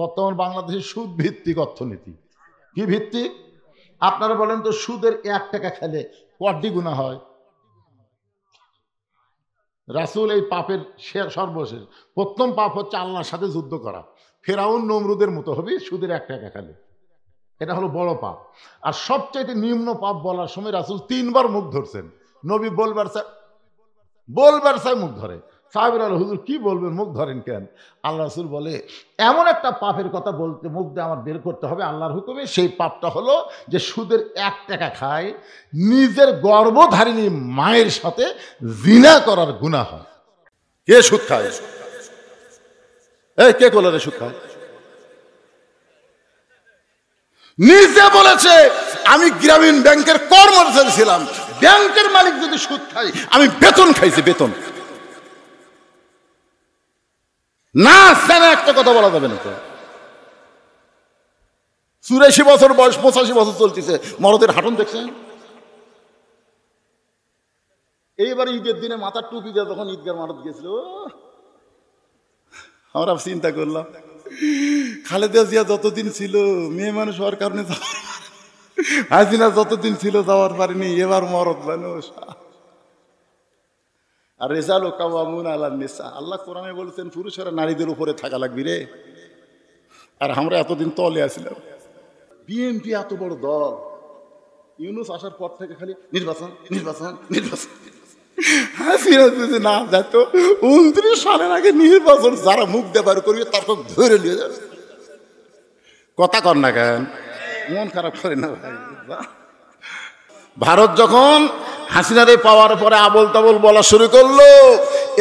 বর্তমান বাংলাদেশের সুদ ভিত্তিক অর্থনীতি। কি ভিত্তিক? আপনারা বলেন তো, সুদের 1 টাকা খেলে কয়টি গুনাহ হয়? রাসূল এই পাপের সর্বশেষ প্রথম পাপ হচ্ছে আল্লাহর সাথে যুদ্ধ করা। ফেরাউন নমরুদের মতো হবে সুদের 1 টাকা খেলে। এটা হলো বড় পাপ। আর সবচাইতে নিম্ন পাপ বলার সময় রাসূল 3 বার মুখ ধরছেন। নবী বলবার চাই মুখ ধরে। সাহাবীরা বলে, হুজুর কি বলবেন, মুখ ধরেন কেন? আল্লাহ রাসূল বলে, এমন একটা পাপের কথা বলতে মুখ দিয়ে আমার বের করতে হবে আল্লাহর হুকুমে। সেই পাপটা হলো যে সুদের 1 টাকা খায়, নিজের গর্ভধারিণী মায়ের সাথে জিনা করার গুনাহ হয়। কে সুদ খায়? এই কে কোলারে সুদ খায়? নিজে বলেছে, আমি গ্রামীণ ব্যাংকের কর্মচারী ছিলাম, ব্যাংকের মালিক যদি সুদ খাই, আমি বেতন খাইছি, বেতন না জানে একটা কথা বলা যাবে না। তো 84 বছর বয়স, 85 বছর চলতেছে, মরদের হাঁটন দেখছেন? এইবার ঈদের দিনে মাথার টুপি দিয়ে যখন ঈদগার মারত গেছিল, আমরা চিন্তা করলাম, খালেদা জিয়া যতদিন ছিল মেয়ে মানুষ হওয়ার কারণে, হাসিনা যতদিন ছিল যাওয়ার পারেনি, এবার মরদ মানুষ। আর রেজালু কাওয়ামুন আলান নিসা, আল্লাহ কোরআনে বলেছেন পুরুষেরা নারীদের উপরে থাকা লাগবে রে। আর আমরা এতদিন তলে আসছিলাম। বিএনপি এত বড় দল, ইউনূস আসার পর থেকে খালি নির্বাচন নির্বাচন নির্বাচন। হাসিনা যদি না যেত 29 সালের আগে নির্বাচন, যারা মুখ দেবার করবে তারপর ধরে নিয়ে যাবে। কথা কর না কেন, মন খারাপ করে না ভাই। ভারত যখন হাসিনারে পাওয়ার পরে আবল তাবল বলা শুরু করলো,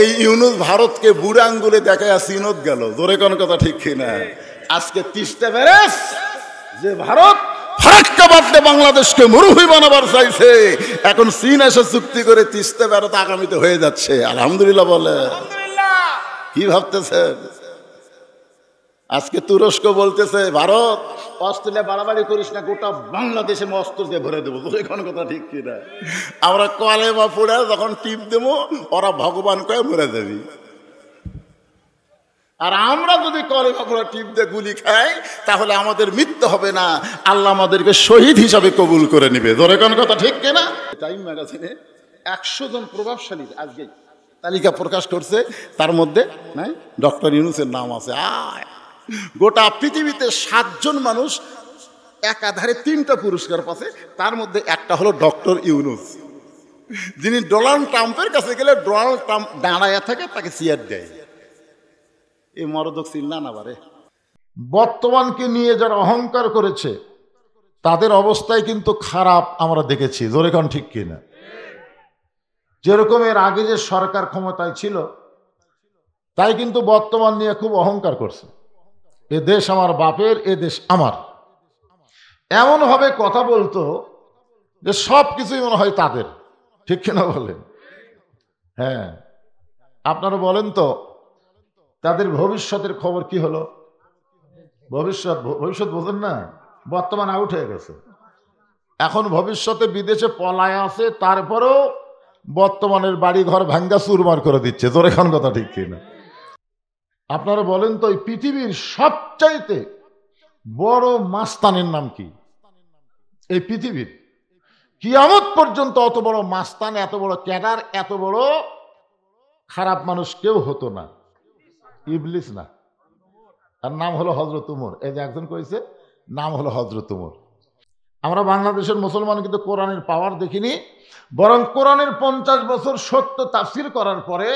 এই ইউনূস ভারতকে বুড়া আঙ্গুলে দেখায় সিনত গেল। জোরে কোন কথা ঠিক কিনা? আজকে তিস্তা ব্যারেজ যে ভারত ফারাক্কা বাদে বাংলাদেশকে মরুভূমি বানাবার চাইছে, এখন চীন এসে চুক্তি করে তিস্তা ব্যারেজ আগামীতে হয়ে যাচ্ছে। আলহামদুলিল্লাহ বলে কি ভাবতেছেন? আজকে তুরস্ক বলতেছে, ভারত অস্ট্রেলিয়া বাড়াবাড়ি করিস না, গোটা বাংলাদেশে অস্ত্র দিয়ে ভরে দেবো। কোনো কথা ঠিক কিনা? আমরা কলেমা পড়ে যখন টিপ দেবো, ওরা ভগবান কয়ে মরে যাবি। আর আমরা যদি কলেমা পড়ে টিপ দিয়ে গুলি খাই, তাহলে আমাদের মৃত্যু হবে না, আল্লাহ আমাদেরকে শহীদ হিসাবে কবুল করে নিবে। ধরে কোন কথা ঠিক কিনা? টাইম ম্যাগাজিনে 100 জন প্রভাবশালীর আজকে তালিকা প্রকাশ করছে, তার মধ্যে নাই ডক্টর ইউনূসের নাম আছে। গোটা পৃথিবীতে 7 জন মানুষ একাধারে 3টা পুরস্কার পাচ্ছে, তার মধ্যে একটা হলো ডক্টর ইউনূস, যিনি ডোনাল্ড ট্রাম্পের কাছে গেলে ডোনাল্ড ট্রাম্প দাঁড়ায় থাকে, তাকে চেয়ার দেয়। এই মরদক চিল্লা না বারে। বর্তমানকে নিয়ে যারা অহংকার করেছে তাদের অবস্থায় কিন্তু খারাপ আমরা দেখেছি। জোরে কোন ঠিক কিনা? যেরকম এর আগে যে সরকার ক্ষমতায় ছিল, তাই কিন্তু বর্তমান নিয়ে খুব অহংকার করছে। এ দেশ আমার বাপের, এ দেশ আমার, এমন ভাবে কথা বলতো যে সব কিছুই মনে হয় তাদের। ঠিক কিনা বলেন? হ্যাঁ, আপনারা বলেন তো, তাদের ভবিষ্যতের খবর কি হলো? ভবিষ্যৎ বোঝেন না, বর্তমান আউট হয়ে গেছে। এখন ভবিষ্যতে বিদেশে পলায় আছে, তারপরেও বর্তমানের বাড়ি ঘর ভাঙ্গা চুরমার করে দিচ্ছে। জোরে খান কথা ঠিক কিনা? আপনারা বলেন তো, এই পৃথিবীর সবচাইতে বড় মাস্তানের নাম কি? এই পৃথিবীর কিয়ামত পর্যন্ত অত বড় মাস্তান, এত বড় ক্যাডার, এত বড় খারাপ মানুষ কেউ হতো না। ইবলিস না, তার নাম হলো হযরত উমর। এই যে একজন কইছে, নাম হলো হযরত উমর। আমরা বাংলাদেশের মুসলমান কিন্তু কোরআনের পাওয়ার দেখিনি, বরং কোরআনের 50 বছর সত্য তাফসীর করার পরে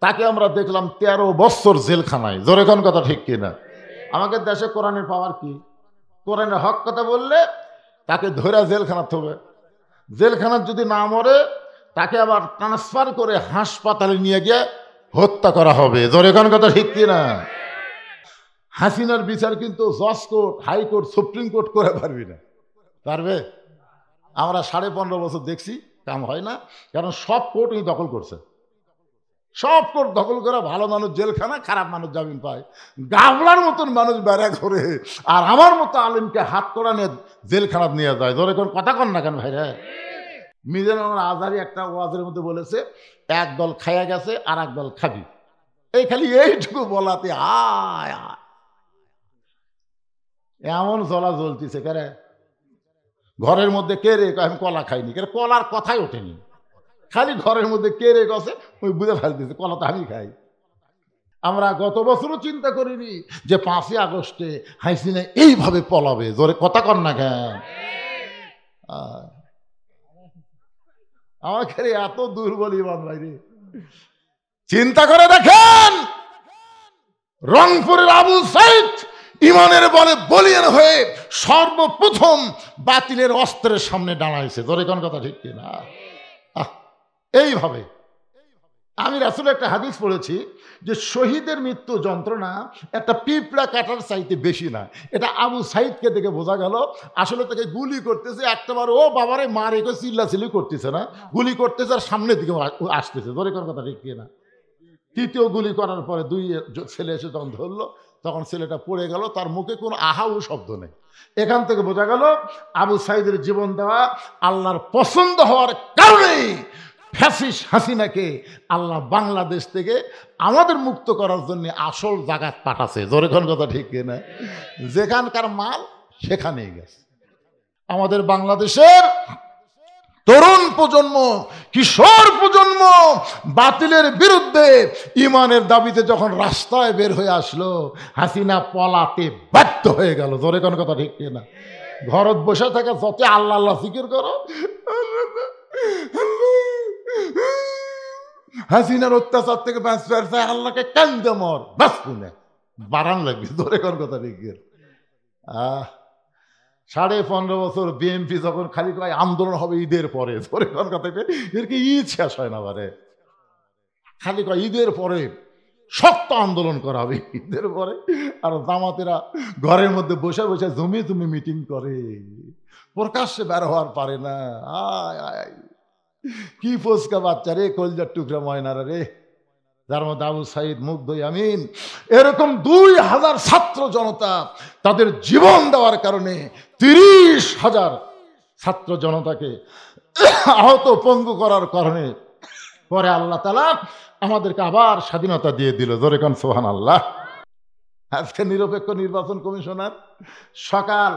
তাকে আমরা দেখলাম 13 বছর জেলখানায়। জোরে কোন কথা ঠিক কিনা? আমাদের দেশে কোরআনের পাওয়ার কি? কোরআনের হক কথা বললে তাকে ধরে জেলখানাতে হবে, জেলখানার যদি না মরে তাকে আবার ট্রান্সফার করে হাসপাতালে নিয়ে গিয়ে হত্যা করা হবে। জোরে কোন কথা ঠিক কিনা? হাসিনার বিচার কিন্তু জজ কোর্ট, হাইকোর্ট, সুপ্রিম কোর্ট করে পারবি না। পারবে? আমরা 15.5 বছর দেখছি, কাম হয় না, কারণ সব কোর্ট উনি দখল করছে। সব কোর্ট দখল করে ভালো মানুষ জেলখানা, খারাপ মানুষ জামিন পায়। গাবলার মতন মানুষ বেড়া করে, আর আমার মতো আলিমকে হাত করা নিয়ে জেলখানা নিয়ে যায়। ধরে কোন কথা কন না কেন ভাইরা? মিজানুর আজহারি একটা ওয়াজের মধ্যে বলেছে, এক দল খাইয়া গেছে আর এক দল খাবি। এই খালি এইটুকু বলাতে আয় এমন জ্বলা জ্বলতিছে কেরে ঘরের মধ্যে কে রে আমি কলা খাইনি কেন কলার কথাই ওঠেনি খালি ঘরের মধ্যে কে রে গছে ওই বুঝে ফেলতেছে কলা তো আমি খাই আমরা গত বছরও চিন্তা করিনি যে 5ই আগস্টে হাসিনা এইভাবে পলাবে জোরে কথা কর না কেন আমাকে এত দুর্বল ইমান ভাই রে চিন্তা করে দেখেন রংপুরের আবু সাইদ ইমানের বলে বলিয়ান হয়ে সর্বপ্রথম বাতিলের অস্ত্রের সামনে দাঁড়াইছে জোরে কোন কথা ঠিক কিনা এইভাবে আমি রাসূলের একটা হাদিস পড়েছি যে শহীদের মৃত্যু যন্ত্রণা একটা পিঁপড়া কাটার চাইতে বেশি না এটা আবু সাইদকে দেখে বোঝা গেল আসলে তাকে গুলি করতেছে একটাবার ও বাবারে মারে চিল্লাচিল্লি করতেছে না গুলি করতেছে আর সামনের দিকে আসতেছে জোরে কোন কথা ঠিক কিনা তৃতীয় গুলি করার পরে 2 ছেলে এসে যখন ধরলো তখন ছেলেটা পড়ে গেল তার মুখে কোনো আহাউ শব্দ নেই এখান থেকে বোঝা গেল আবু সাইদের জীবন দেওয়া আল্লাহর পছন্দ হওয়ার কারণেই ফ্যাসিস্ট হাসিনাকে আল্লাহ বাংলাদেশ থেকে আমাদের মুক্ত করার জন্য আসল জায়গায় পাঠাচ্ছে জোরে কোন কথা ঠিক কিনা যেখানকার মাল সেখানেই গেছে আমাদের বাংলাদেশের তরুণ প্রজন্ম কিশোর প্রজন্ম বাতিলের বিরুদ্ধে ইমানের দাবিতে যখন রাস্তায় বের হয়ে আসলো হাসিনা পলাতে বাধ্য হয়ে গেল জোরে কোন কথা ঠিক কিনা ঘরত বসে থাকে যত আল্লাহ আল্লাহ জিকির করো হাসিনার অত্যাচার থেকে বাঁচতে আল্লাহকে কান্দে মর বাস শুনে বাড়ান লাগবে ধরে কোন কথা ঠিক 15.5 বছর বিএনপি যখন খালি কয় আন্দোলন হবে ঈদের পরে ধরে কোন কথা এর কি ঈদ শেষ হয় না বারে খালি কয় ঈদের পরে শক্ত আন্দোলন করা হবে ঈদের পরে আর জামাতেরা ঘরের মধ্যে বসে বসে জমি জমি মিটিং করে প্রকাশ্যে বের হওয়ার পারে না আয় কি ফসকা বাচ্চা রে কলজার টুকরা ময়নারা রে যার মধ্যে আবু সাইদ মুগ্ধ আমিন এরকম 2000 ছাত্র জনতা তাদের জীবন দেওয়ার কারণে 30,000 ছাত্র জনতাকে আহত পঙ্গু করার কারণে পরে আল্লাহ তাআলা আমাদেরকে আবার স্বাধীনতা দিয়ে দিল জোরে কোন সুবহানাল্লাহ আজকে নিরপেক্ষ নির্বাচন কমিশনার সকাল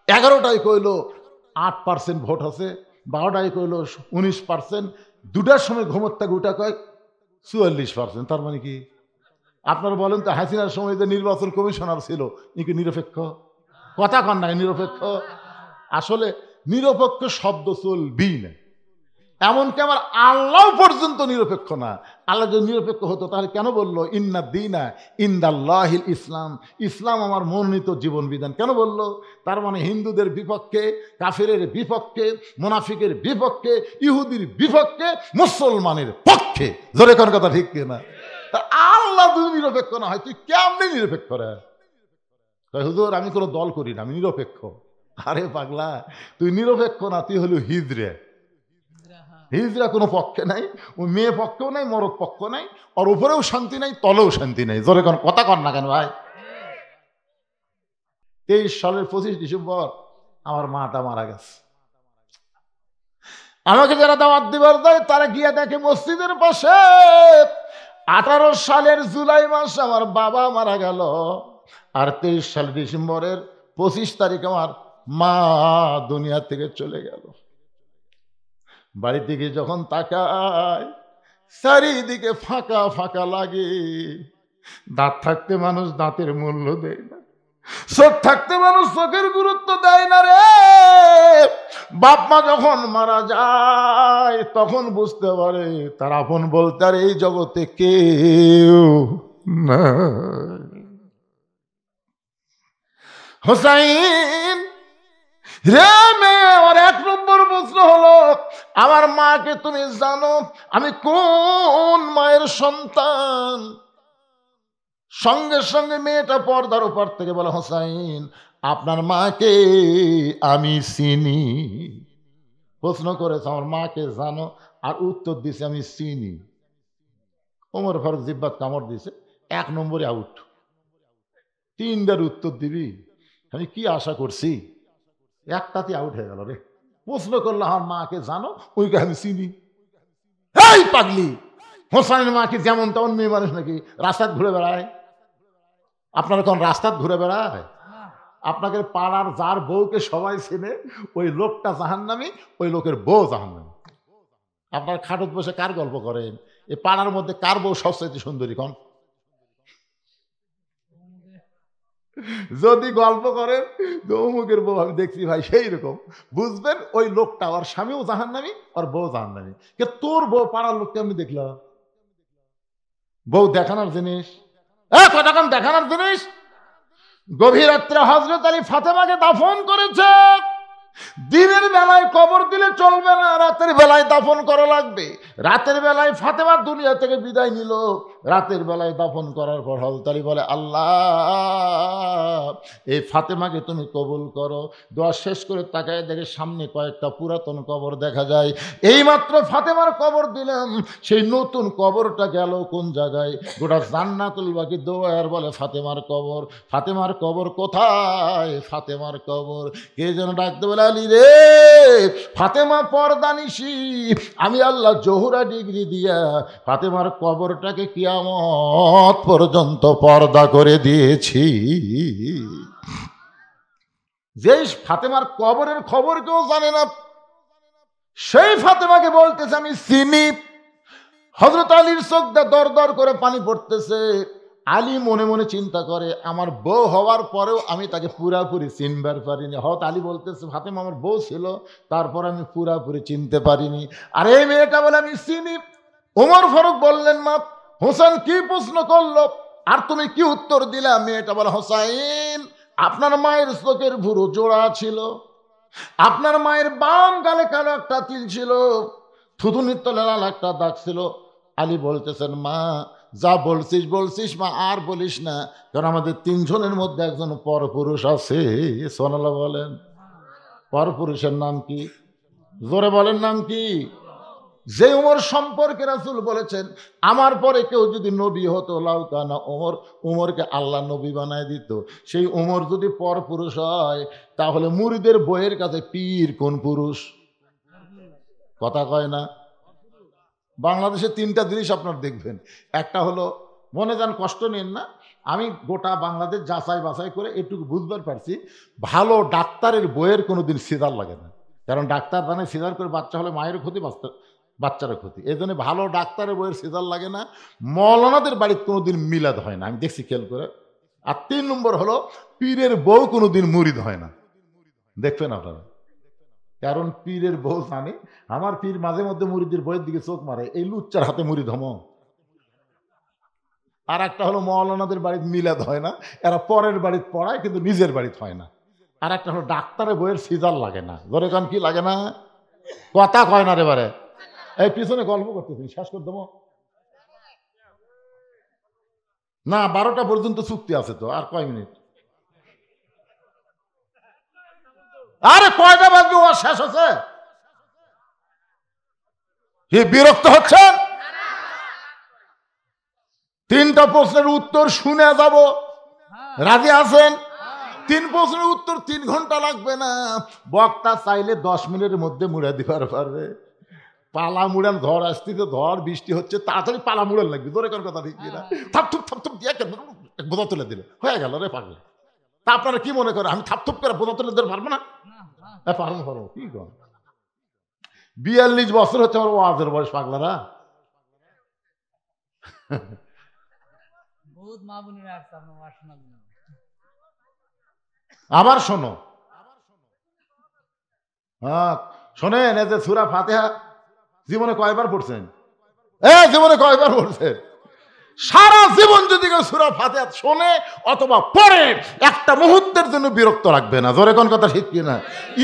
11টায় কইল 8% ভোট আছে 12টায় কইল 19% 2টার সময় ঘুমোর থেকে উঠা কয় 44%। তার মানে কি আপনারা বলেন তো হাসিনার সময় যে নির্বাচন কমিশনার ছিল কি নিরপেক্ষ কথা কন নাই নিরপেক্ষ আসলে নিরপেক্ষ শব্দ চলবি না এমনকি আমার আল্লাহ পর্যন্ত নিরপেক্ষ না আল্লাহ যদি নিরপেক্ষ হতো তাহলে কেন বললো ইন্না দীনা ইনদাল্লাহিল ইসলাম ইসলাম আমার মনোনীত জীবন বিধান কেন বললো তার মানে হিন্দুদের বিপক্ষে কাফেরের বিপক্ষে মুনাফিকের বিপক্ষে ইহুদির বিপক্ষে মুসলমানের পক্ষে জোরে কোন কথা ঠিক কিনা তা আল্লাহ যদি নিরপেক্ষ না হয় তুই কেমনি নিরপেক্ষ রে হুজুর আমি কোনো দল করি না আমি নিরপেক্ষ আরে পাগলা তুই নিরপেক্ষ না তুই হলো হিজড়ে হিজরা কোনো পক্ষে নাই ওই মেয়ে পক্ষেও নাই মরদ পক্ষ নাই আর উপরেও শান্তি নাই তলেও শান্তি নাই জোরে কোন কথা কর না কেন ভাই 23 সালের 25 ডিসেম্বর আমার মাটা মারা গেছে আমাকে যারা দাওয়াত দিবার দেয় তারা গিয়ে দেখে মসজিদের পাশে 18 সালের জুলাই মাস আমার বাবা মারা গেল আর 23 সাল ডিসেম্বরের 25 তারিখ আমার মা দুনিয়া থেকে চলে গেল বাড়ি থেকে যখন তাকায় চারিদিকে ফাঁকা ফাঁকা লাগে দাঁত থাকতে মানুষ দাঁতের মূল্য দেয় না চোখ থাকতে মানুষ চোখের গুরুত্ব দেয় না রে বাপ মা যখন মারা যায় তখন বুঝতে পারে তার আপন বলতে আর এই জগতে কেউ না হোসাইন রে মেয়ে আমার 1 নম্বর প্রশ্ন হলো আমার মাকে তুমি জানো আমি কোন মায়ের সন্তান সঙ্গে সঙ্গে মেয়েটা পর্দার উপর থেকে বলে হোসাইন আপনার মাকে আমি চিনি প্রশ্ন করেছে আমার মাকে জানো আর উত্তর দিছে আমি চিনি ওমর ফারুক জিব্বাত কামড় দিছে 1 নম্বরে আউট 3টার উত্তর দিবি আমি কি আশা করছি একটাতে আউট হয়ে গেল রে প্রশ্ন করলো আমার মাকে জানো ওইকে আমি চিনি এই পাগলি হোসাইনের মাকে যেমন তেমন মেয়ে মানুষ নাকি রাস্তায় ঘুরে বেড়ায় আপনারা কোন রাস্তায় ঘুরে বেড়ায় আপনাকে পাড়ার যার বউকে সবাই চেনে ওই লোকটা জাহান্নামী, ওই লোকের বউ জাহান্নামী। আপনার খাটত বসে কার গল্প করেন? এই পাড়ার মধ্যে কার বউ সবচেয়ে সুন্দরী কোন? যদি গল্প করেন অমুকের বউ আমি দেখছি ভাই, সেই রকম বুঝবেন ওই লোকটা ওর স্বামীও জাহান্নামী, ওর বউ জাহান্নামী। কে তোর বউ পাড়ার লোককে আমি দেখলাম? বউ দেখানোর জিনিস, কতক্ষণ দেখানোর জিনিস। গভীর রাত্রে হযরত আলী ফাতেমাকে দাফন করেছে। দিনের বেলায় কবর দিলে চলবে না, রাতের বেলায় দাফন করা লাগবে। রাতের বেলায় ফাতেমা দুনিয়া থেকে বিদায় নিল, রাতের বেলায় দাফন করার পর হযরত আলী বলে, আল্লাহ এই ফাতেমাকে তুমি কবুল করো। দোয়া শেষ করে তাকায় দেখে সামনে কয়েকটা পুরাতন কবর দেখা যায়। এইমাত্র ফাতেমার কবর দিলাম, সেই নতুন কবরটা গেল কোন জায়গায়? গোটা জান্নাতুল বাকি দোয়ার বলে ফাতেমার কবর। ফাতেমার কবর কোথায়? ফাতেমার কবর। কে যেন ডাকতে বলে, আলী রে ফাতেমা পর্দানিশি, আমি আল্লাহ জোহরা ডিগ্রি দিয়া ফাতেমার কবরটাকে কিয়ামত পর্যন্ত পর্দা করে দিয়েছি। যেই ফাতেমার কবরের খবর কেউ জানে না, সেই ফাতেমাকে বলতেছে আমি চিনি। হযরত আলীর চোখ দিয়ে দর দর করে পানি পড়তেছে। আলী মনে মনে চিন্তা করে, আমার বউ হওয়ার পরেও আমি তাকে পুরাপুরি চিনবার পারিনি। হয়তো আলী বলতেছে ফাতেমা আমার বউ ছিল, তারপর আমি পুরাপুরি চিনতে পারিনি। আর এই মেয়েটা বলে আমি চিনি। ওমর ফারুক বললেন, মা হোসেন কি প্রশ্ন করলো আর তুমি কি উত্তর দিলা? মেয়েটা বলে, হোসাইন আপনার মায়ের চোখের ভুরু জোড়া ছিল, আপনার মায়ের বাম গালে কালো একটা তিল ছিল, থুতুনির তলে লাল একটা দাগ ছিল। আলী বলতেছেন, মা যা বলছিস বলছিস মা, আর বলিস না, কারণ আমাদের তিনজনের মধ্যে একজন পরপুরুষ আছে। সুবহানাল্লাহ বলেন। পরপুরুষের নাম কি? জোরে বলেন, নাম কি? যে উমর সম্পর্কে রাসূল বলেছেন, আমার পরে কেউ যদি নবী হতো লাউকানা উমর, উমরকে আল্লাহ নবী বানায় দিত। সেই উমর যদি পরপুরুষ হয়, তাহলে মুরিদের বইয়ের কাছে পীর কোন পুরুষ? কথা কয় না। বাংলাদেশে তিনটা জিনিস আপনার দেখবেন। একটা হলো, মনে যান কষ্ট নেন না, আমি গোটা বাংলাদেশ যাচাই বাছাই করে এটুকু বুঝবার পারছি, ভালো ডাক্তারের বইয়ের কোনোদিন সিজার লাগে না। কারণ ডাক্তার জানে সিজার করে বাচ্চা হলে মায়ের ক্ষতি, বাচ্চারও ক্ষতি। এই জন্য ভালো ডাক্তারের বইয়ের সিজার লাগে না। মৌলানাদের বাড়িতে কোনোদিন মিলাদ হয় না, আমি দেখছি খেয়াল করে। আর 3 নম্বর হলো, পীরের বউ কোনোদিন মুরিদ হয় না। দেখবেন আপনারা, কারণ পীরের বউ জানে আমার পীর মাঝে মধ্যে মুরিদের বইয়ের দিকে চোখ মারে, এই লুচ্চার হাতে মুরিদ হম। আর একটা হলো, মৌলানাদের বাড়িতে মিলাদ হয় না, এরা পরের বাড়িতে পড়ায় কিন্তু নিজের বাড়িতে হয় না। আর একটা হলো, ডাক্তারের বইয়ের সিজার লাগে না। ধরে কান কি লাগে না? কথা কয় না রে বারে। এই পিছনে গল্প করতেছি, শেষ করে দেবো না? 12টা পর্যন্ত চুক্তি আছে তো, আর কয় মিনিট? আরে কয়টা বাজবে, ও শেষ হচ্ছে? কি বিরক্ত হচ্ছেন? 3টা প্রশ্নের উত্তর শুনে যাব, রাজি আছেন? 3 প্রশ্নের উত্তর 3 ঘন্টা লাগবে না। বক্তা চাইলে 10 মিনিটের মধ্যে মুড়া দিবার পারবে। পালা মুড়ান, ঝড় আসতেছে, ঝড় বৃষ্টি হচ্ছে, তাড়াতাড়ি পালা মুড়ান লাগবে। ধরে কোন কথা ঠিক কিনা? থাপথুপ থাপথুপ দিয়ে বোঝা তুলে দিলে হয়ে গেল রে পাগল। তা আপনারা কি মনে করেন আমি থাপথুপ করে বোঝা তুলে দিতে পারবো না? পারবো পারবো, কি কর। 42 বছর হচ্ছে আমার ওয়াজের বয়স, পাগলারা। আবার শোনো, হ্যাঁ শোনেন, এই যে সূরা ফাতিহা জীবনে কয়বার পড়ছেন? জীবনে কয়বার পড়ছেন? সারা জীবন যদি কেউ সূরা ফাতিহা শোনে অথবা পড়ে, একটা মুহূর্তের জন্য বিরক্ত রাখবে না। জোরে কোন কথা ঠিক কিনা?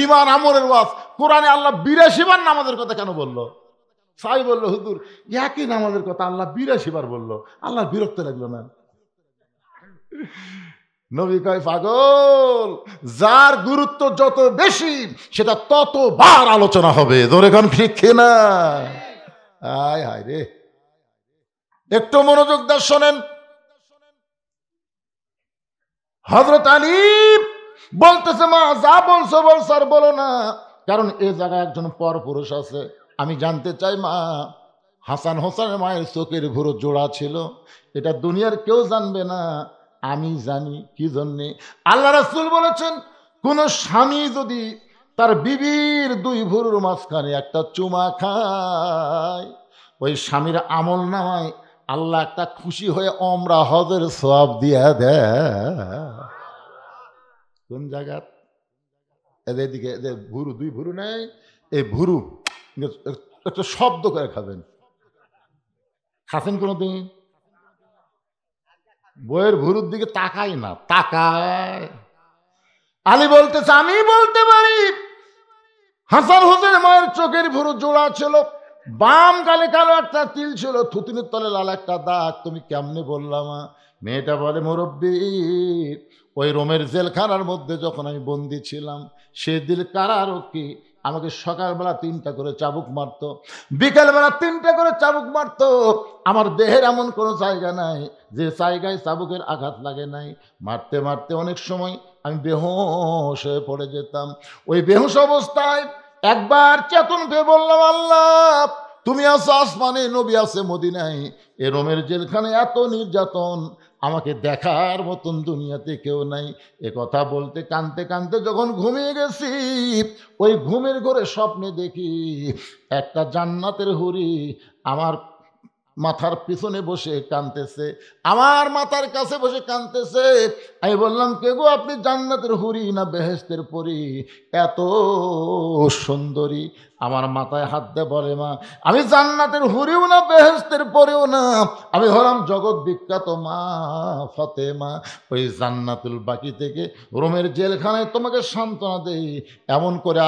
ঈমান আমলের ওয়াজ। কোরআনে আল্লাহ 82 বার নামাজের কথা কেন বললো? সাই বললো, হুজুর একই নামাজের কথা আল্লাহ 82 বার বললো, আল্লাহ বিরক্ত লাগলো না? নবী কয়, পাগল, যার গুরুত্ব যত বেশি সেটা ততবার আলোচনা হবে। জোরে কোন ঠিক কিনা? আয় হায় রে, একটু মনোযোগ দিয়ে শোনেন। হযরত আলী বলতেছে, মা যা বলছো বলছো, আর বলো না, কারণ এ জায়গায় একজন পরপুরুষ আছে। আমি জানতে চাই মা, হাসান হোসেনের মায়ের চোখের ভুরু জোড়া ছিল, এটা দুনিয়ার কেউ জানবে না, আমি জানি কি জন্যে। আল্লাহ রাসূল বলেছেন, কোন স্বামী যদি তার বিবির দুই ভুরুর মাঝখানে একটা চুমা খায়, ওই স্বামীর আমল নামায় আল্লাহ একটা খুশি হয়ে ওমরা হজের সওয়াব দিয়া দেয়। কোন জায়গা? এদিকে ভুরু, দুই ভুরু নেই, এই ভুরু একটা শব্দ করে খাবেন। খাচ্ছেন কোনোদিন? বইয়ের ভুরুর দিকে তাকাই না, তাকায়। আলী বলতেছে, আমি বলতে পারি হাসান হোসেন মায়ের চোখের ভুরু জোড়া ছিল, বাম গালে কালো একটা তিল ছিল, থুতুনির তলে লাল একটা দাগ, তুমি কেমনে বললাম? মেয়েটা বলে, মুরব্বী, ওই রোমের জেলখানার মধ্যে যখন আমি বন্দি ছিলাম, সে দিল কারারক্ষী আমাকে সকালবেলা 3টা করে চাবুক মারতো, বিকালবেলা 3টা করে চাবুক মারতো। আমার দেহের এমন কোনো জায়গা নাই যে জায়গায় চাবুকের আঘাত লাগে নাই। মারতে মারতে অনেক সময় আমি বেহুশ হয়ে পড়ে যেতাম। ওই বেহুশ অবস্থায় একবার চেতন পেয়ে বললাম, আল্লাহ তুমি আছো আসমানে, নবী আছে মদিনায়, এ রোমের জেলখানে এত নির্যাতন, আমাকে দেখার মতন দুনিয়াতে কেউ নাই। এ কথা বলতে কাঁদতে কাঁদতে যখন ঘুমিয়ে গেছি, ওই ঘুমের ঘরে স্বপ্নে দেখি একটা জান্নাতের হুরি আমার মাথার পিছনে বসে কাঁদতেছে, আমার মাথার কাছে বসে কাঁদতেছে। আমি বললাম, কে গো আপনি? জান্নাতের হুরি না বেহেশতের পরী? এত সুন্দরী। আমার মাথায় হাত দিয়ে বলে, মা আমি জান্নাতের হুরিও না বেহেশতের পরেও না, আমি হলাম জগৎ বিখ্যাত মা ফাতেমা। ওই জান্নাতুল বাকি থেকে রোমের জেলখানায় তোমাকে সান্ত্বনা দেই, এমন করে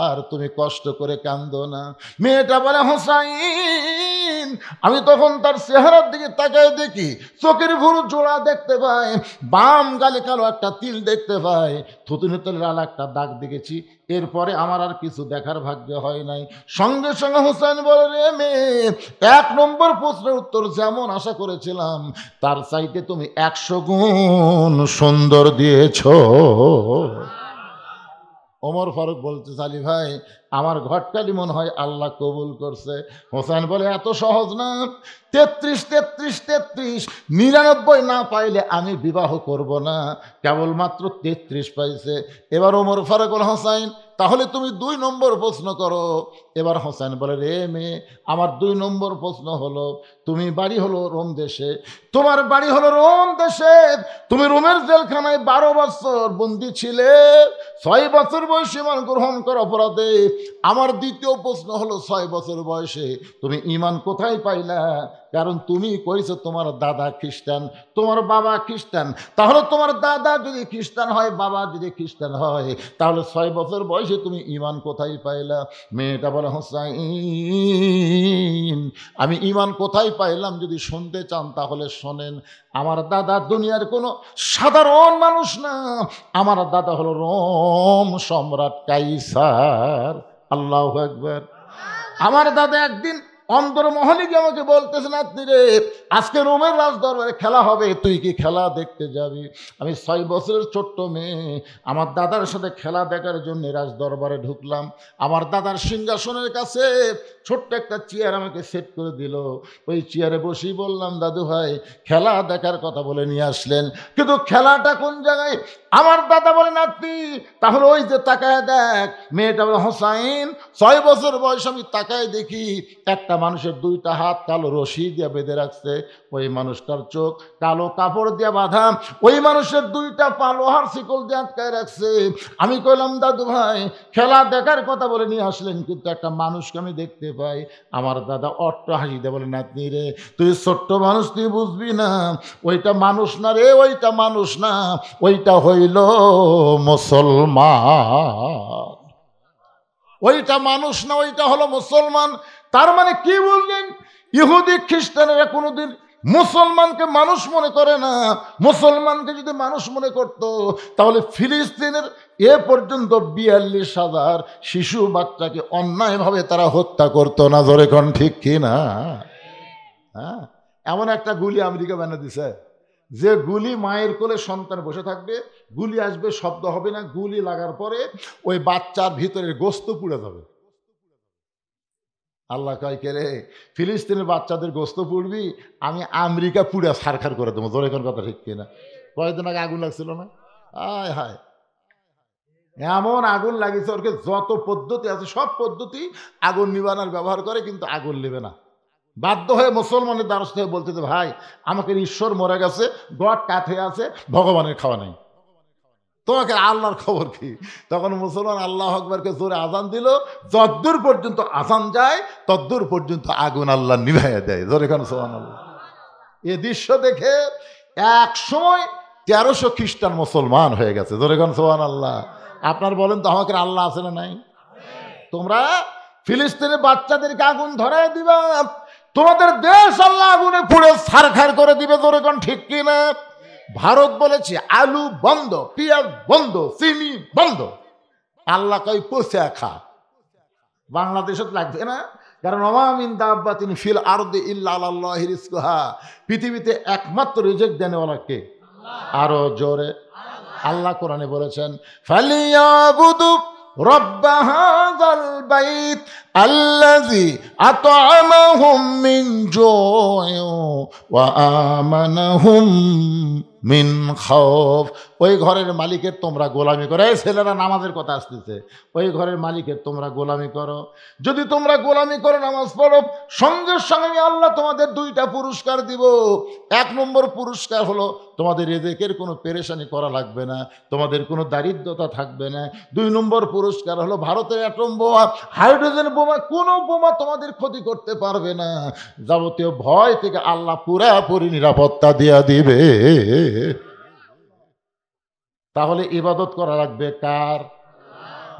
আর তুমি কষ্ট করে কান্দো না। মেয়েটা বলে, হোসাইন। আমি তখন তার চেহারার দিকে তাকায় দেখি, চোখের ভুরু জোড়া দেখতে পাই, বাম গালে কালো একটা তিল দেখতে পাই, থুতুনিতে লাল একটা দাগ দেখেছি। এরপরে আমার আর কিছু দেখার ভাগ্য হয় নাই। সঙ্গে সঙ্গে হোসেন বলে, রে মেয়ে, 1 নম্বর প্রশ্নের উত্তর যেমন আশা করেছিলাম তার চাইতে তুমি 100 গুণ সুন্দর দিয়েছ। ওমর ফারুক বলতে, আলী ভাই, আমার ঘটকালি মনে হয় আল্লাহ কবুল করছে। হোসেন বলে, এত সহজ না, 33 33 33 99 না পাইলে আমি বিবাহ করব না, কেবলমাত্র 33 পাইছে। এবার ওমর ফারুক বলে, হোসেন তাহলে তুমি 2 নম্বর প্রশ্ন করো। এবার হোসেন বলে, রে মেয়ে, আমার 2 নম্বর প্রশ্ন হলো, তুমি বাড়ি হলো রোম দেশে, তোমার বাড়ি হলো রোম দেশে, তুমি রোমের জেলখানায় 12 বছর বন্দী ছিলে, 6 বছর বয়সে ইমান গ্রহণ কর অপরাধে। আমার দ্বিতীয় প্রশ্ন হলো, 6 বছর বয়সে তুমি ইমান কোথায় পাইলা? কারণ তুমি কইছো তোমার দাদা খ্রিস্টান, তোমার বাবা খ্রিস্টান, তাহলে তোমার দাদা যদি খ্রিস্টান হয়, বাবা যদি খ্রিস্টান হয়, তাহলে 6 বছর বয়সে তুমি ইমান কোথায় পাইলা? মেয়েটা বলে, হোসাইন আমি ইমান কোথায় পাইলাম যদি শুনতে চান তাহলে শোনেন। আমার দাদা দুনিয়ার কোনো সাধারণ মানুষ না, আমার দাদা হলো রোম সম্রাট কাইসার। আল্লাহু আকবার। আমার দাদা একদিন অন্দরমহলে গিয়ে আমাকে বলতেছে, নাতনি রে, আজকে রোমের রাজদরবারে খেলা হবে, তুই কি খেলা দেখতে যাবি? আমি 6 বছরের ছোট্ট মেয়ে, আমার দাদার সাথে খেলা দেখার জন্য রাজদরবারে ঢুকলাম। আমার দাদার সিংহাসনের কাছে ছোট্ট একটা চেয়ার আমাকে সেট করে দিল। ওই চেয়ারে বসেই বললাম, দাদু ভাই খেলা দেখার কথা বলে নিয়ে আসলেন, কিন্তু খেলাটা কোন জায়গায়? আমার দাদা বলে, নাতনি তাহলে ওই যে তাকায় দেখ। মেয়েটা বলে, হোসাইন 6 বছর বয়স আমি তাকায় দেখি একটা মানুষের 2টা হাত কালো রশি দিয়ে বেঁধে রাখছে, ওই মানুষটার চোখ কালো কাপড় দিয়ে বাঁধা, ওই মানুষের 2টা পা লোহার শিকল দিয়ে আটকায় রাখছে। আমি কইলাম, দাদু ভাই খেলা দেখার কথা বলে নিয়ে আসলেন, কিন্তু একটা মানুষকে আমি দেখতে পাই। আমার দাদা অট্ট হাসি দিয়ে বলে, নাতনি রে, তুই ছোট্ট মানুষ, তুই বুঝবি না, ওইটা মানুষ না রে, ওইটা মানুষ না, ওইটা হইল মুসলমান। ওইটা মানুষ না, ওইটা হলো মুসলমান। তার মানে কি বললেন? ইহুদি খ্রিস্টানেরা কোনোদিন মুসলমানকে মানুষ মনে করে না। মুসলমানকে যদি মানুষ মনে করত, তাহলে ফিলিস্তিনের এ পর্যন্ত 42,000 শিশু বাচ্চাকে অন্যায়ভাবে তারা হত্যা করতো না। জোরে কোন ঠিক কি না? হ্যাঁ, এমন একটা গুলি আমেরিকা বানিয়ে দিছে, যে গুলি মায়ের কোলে সন্তান বসে থাকবে, গুলি আসবে, শব্দ হবে না, গুলি লাগার পরে ওই বাচ্চার ভিতরের গোস্ত পুড়ে যাবে। আল্লাহ কয়, কে রে, ফিলিস্তিনের বাচ্চাদের গোস্ত পুড়বি, আমি আমেরিকা পুড়ে ছারখার করে দেবো। জোরে কোন কথা ঠিক কিনা? কয়েকদিন আগে আগুন লাগছিল না? আয় হায়, এমন আগুন লাগিয়েছে, ওরকে যত পদ্ধতি আছে সব পদ্ধতি আগুন নিবানোর ব্যবহার করে, কিন্তু আগুন নেবে না। বাধ্য হয়ে মুসলমানের দ্বারস্থ হয়ে বলতে, ভাই আমাকে ঈশ্বর মরে গেছে, গড কাঠ হয়ে আছে, ভগবানের খাওয়া নেই, তোমাকে আল্লাহর খবর কি? তখন মুসলমান আল্লাহ আকবরকে জোরে আজান দিল, যদ্দূর পর্যন্ত আজান যায় তদ্দূর পর্যন্ত আগুন আল্লাহ নিভাইয়া দেয়। জোরে কেন সুবহানাল্লাহ। এ দৃশ্য দেখে এক সময় 1300 খ্রিস্টান মুসলমান হয়ে গেছে। জোরে কেন সুবহানাল্লাহ। আপনার বলেন তো, আমাকে আল্লাহ আছে না নাই? তোমরা ফিলিস্তিনের বাচ্চাদেরকে আগুন ধরায় দিবা, তোমাদের দেশ আল্লাহ আগুনে পুড়ে ছারখার করে দিবে। জোরে কোন ঠিক কিনা? ভারত বলেছে আলু বন্ধ, পেঁয়াজ বন্ধ, চিনি বন্ধ, আল্লাহ কই পচে খা। বাংলাদেশত লাগবে না, কারণ ওয়ামিন দাব্বাতিন ফিল আরদি ইল্লা আলাল্লাহি রিজকুহা, পৃথিবীতে একমাত্র রিজিক দেনেওয়ালা কে? আরো জোরে। আল্লাহ কোরআনে বলেছেন, ফালিয়াবুদু রব্ব হাযাল বাইত আল্লাযী আত'আমাহুম মিন জু'ইন ওয়া আমানাহুম মিন খাউফ। ওই ঘরের মালিকের তোমরা গোলামি করো। এই ছেলেরা নামাজের কথা আসতেছে, ওই ঘরের মালিকের তোমরা গোলামি করো। যদি তোমরা গোলামি করো, নামাজ পড়ো, সঙ্গে সঙ্গে আল্লাহ তোমাদের 2টা পুরস্কার দিব। 1 নম্বর পুরস্কার হলো তোমাদের রিজিকের কোনো পেরেশানি করা লাগবে না, তোমাদের কোনো দারিদ্রতা থাকবে না। 2 নম্বর পুরস্কার হলো ভারতের অ্যাটম বোমা, হাইড্রোজেন বোমা, কোনো বোমা তোমাদের ক্ষতি করতে পারবে না। যাবতীয় ভয় থেকে আল্লাহ পুরাপুরি নিরাপত্তা দিয়া দিবে। তাহলে ইবাদত করা লাগবে কার?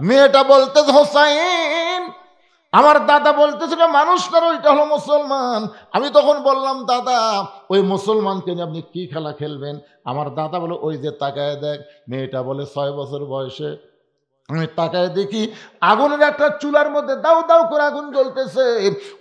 মেয়েটা বলতে, হোসাইন আমার দাদা বলতেছিল মানুষ কারো, ওইটা হলো মুসলমান। আমি তখন বললাম, দাদা ওই মুসলমানকে নিয়ে আপনি কি খেলা খেলবেন? আমার দাদা বলে, ওই যে তাকায় দেখ। মেয়েটা বলে 6 বছর বয়সে। আমি তাকায় দেখি আগুনের একটা চুলার মধ্যে দাউ দাউ করে আগুন জ্বলতেছে।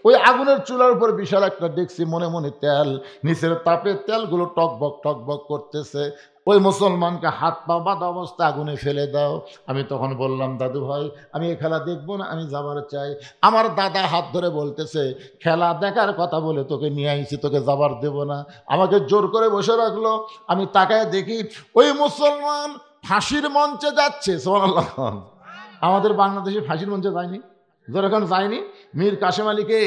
ওই আগুনের চুলার উপর বিশাল একটা দেখছি মনে মনে তেল, নিচের তাপে তেলগুলো টকবক টকবক করতেছে। ওই মুসলমানকে হাত পা বাঁধা অবস্থা আগুনে ফেলে দাও। আমি তখন বললাম, দাদু ভাই আমি এই খেলা দেখবো না, আমি যাবার চাই। আমার দাদা হাত ধরে বলতেছে, খেলা দেখার কথা বলে তোকে নিয়ে আইছি, তোকে যাবার দেব না। আমাকে জোর করে বসে রাখলো। আমি তাকায় দেখি ওই মুসলমান ফাঁসির মঞ্চে যাচ্ছে। সুবহানাল্লাহ। আমাদের বাংলাদেশে ফাঁসির মঞ্চে যায়নি, যখন যায়নি, মীর কাসেম আলীকে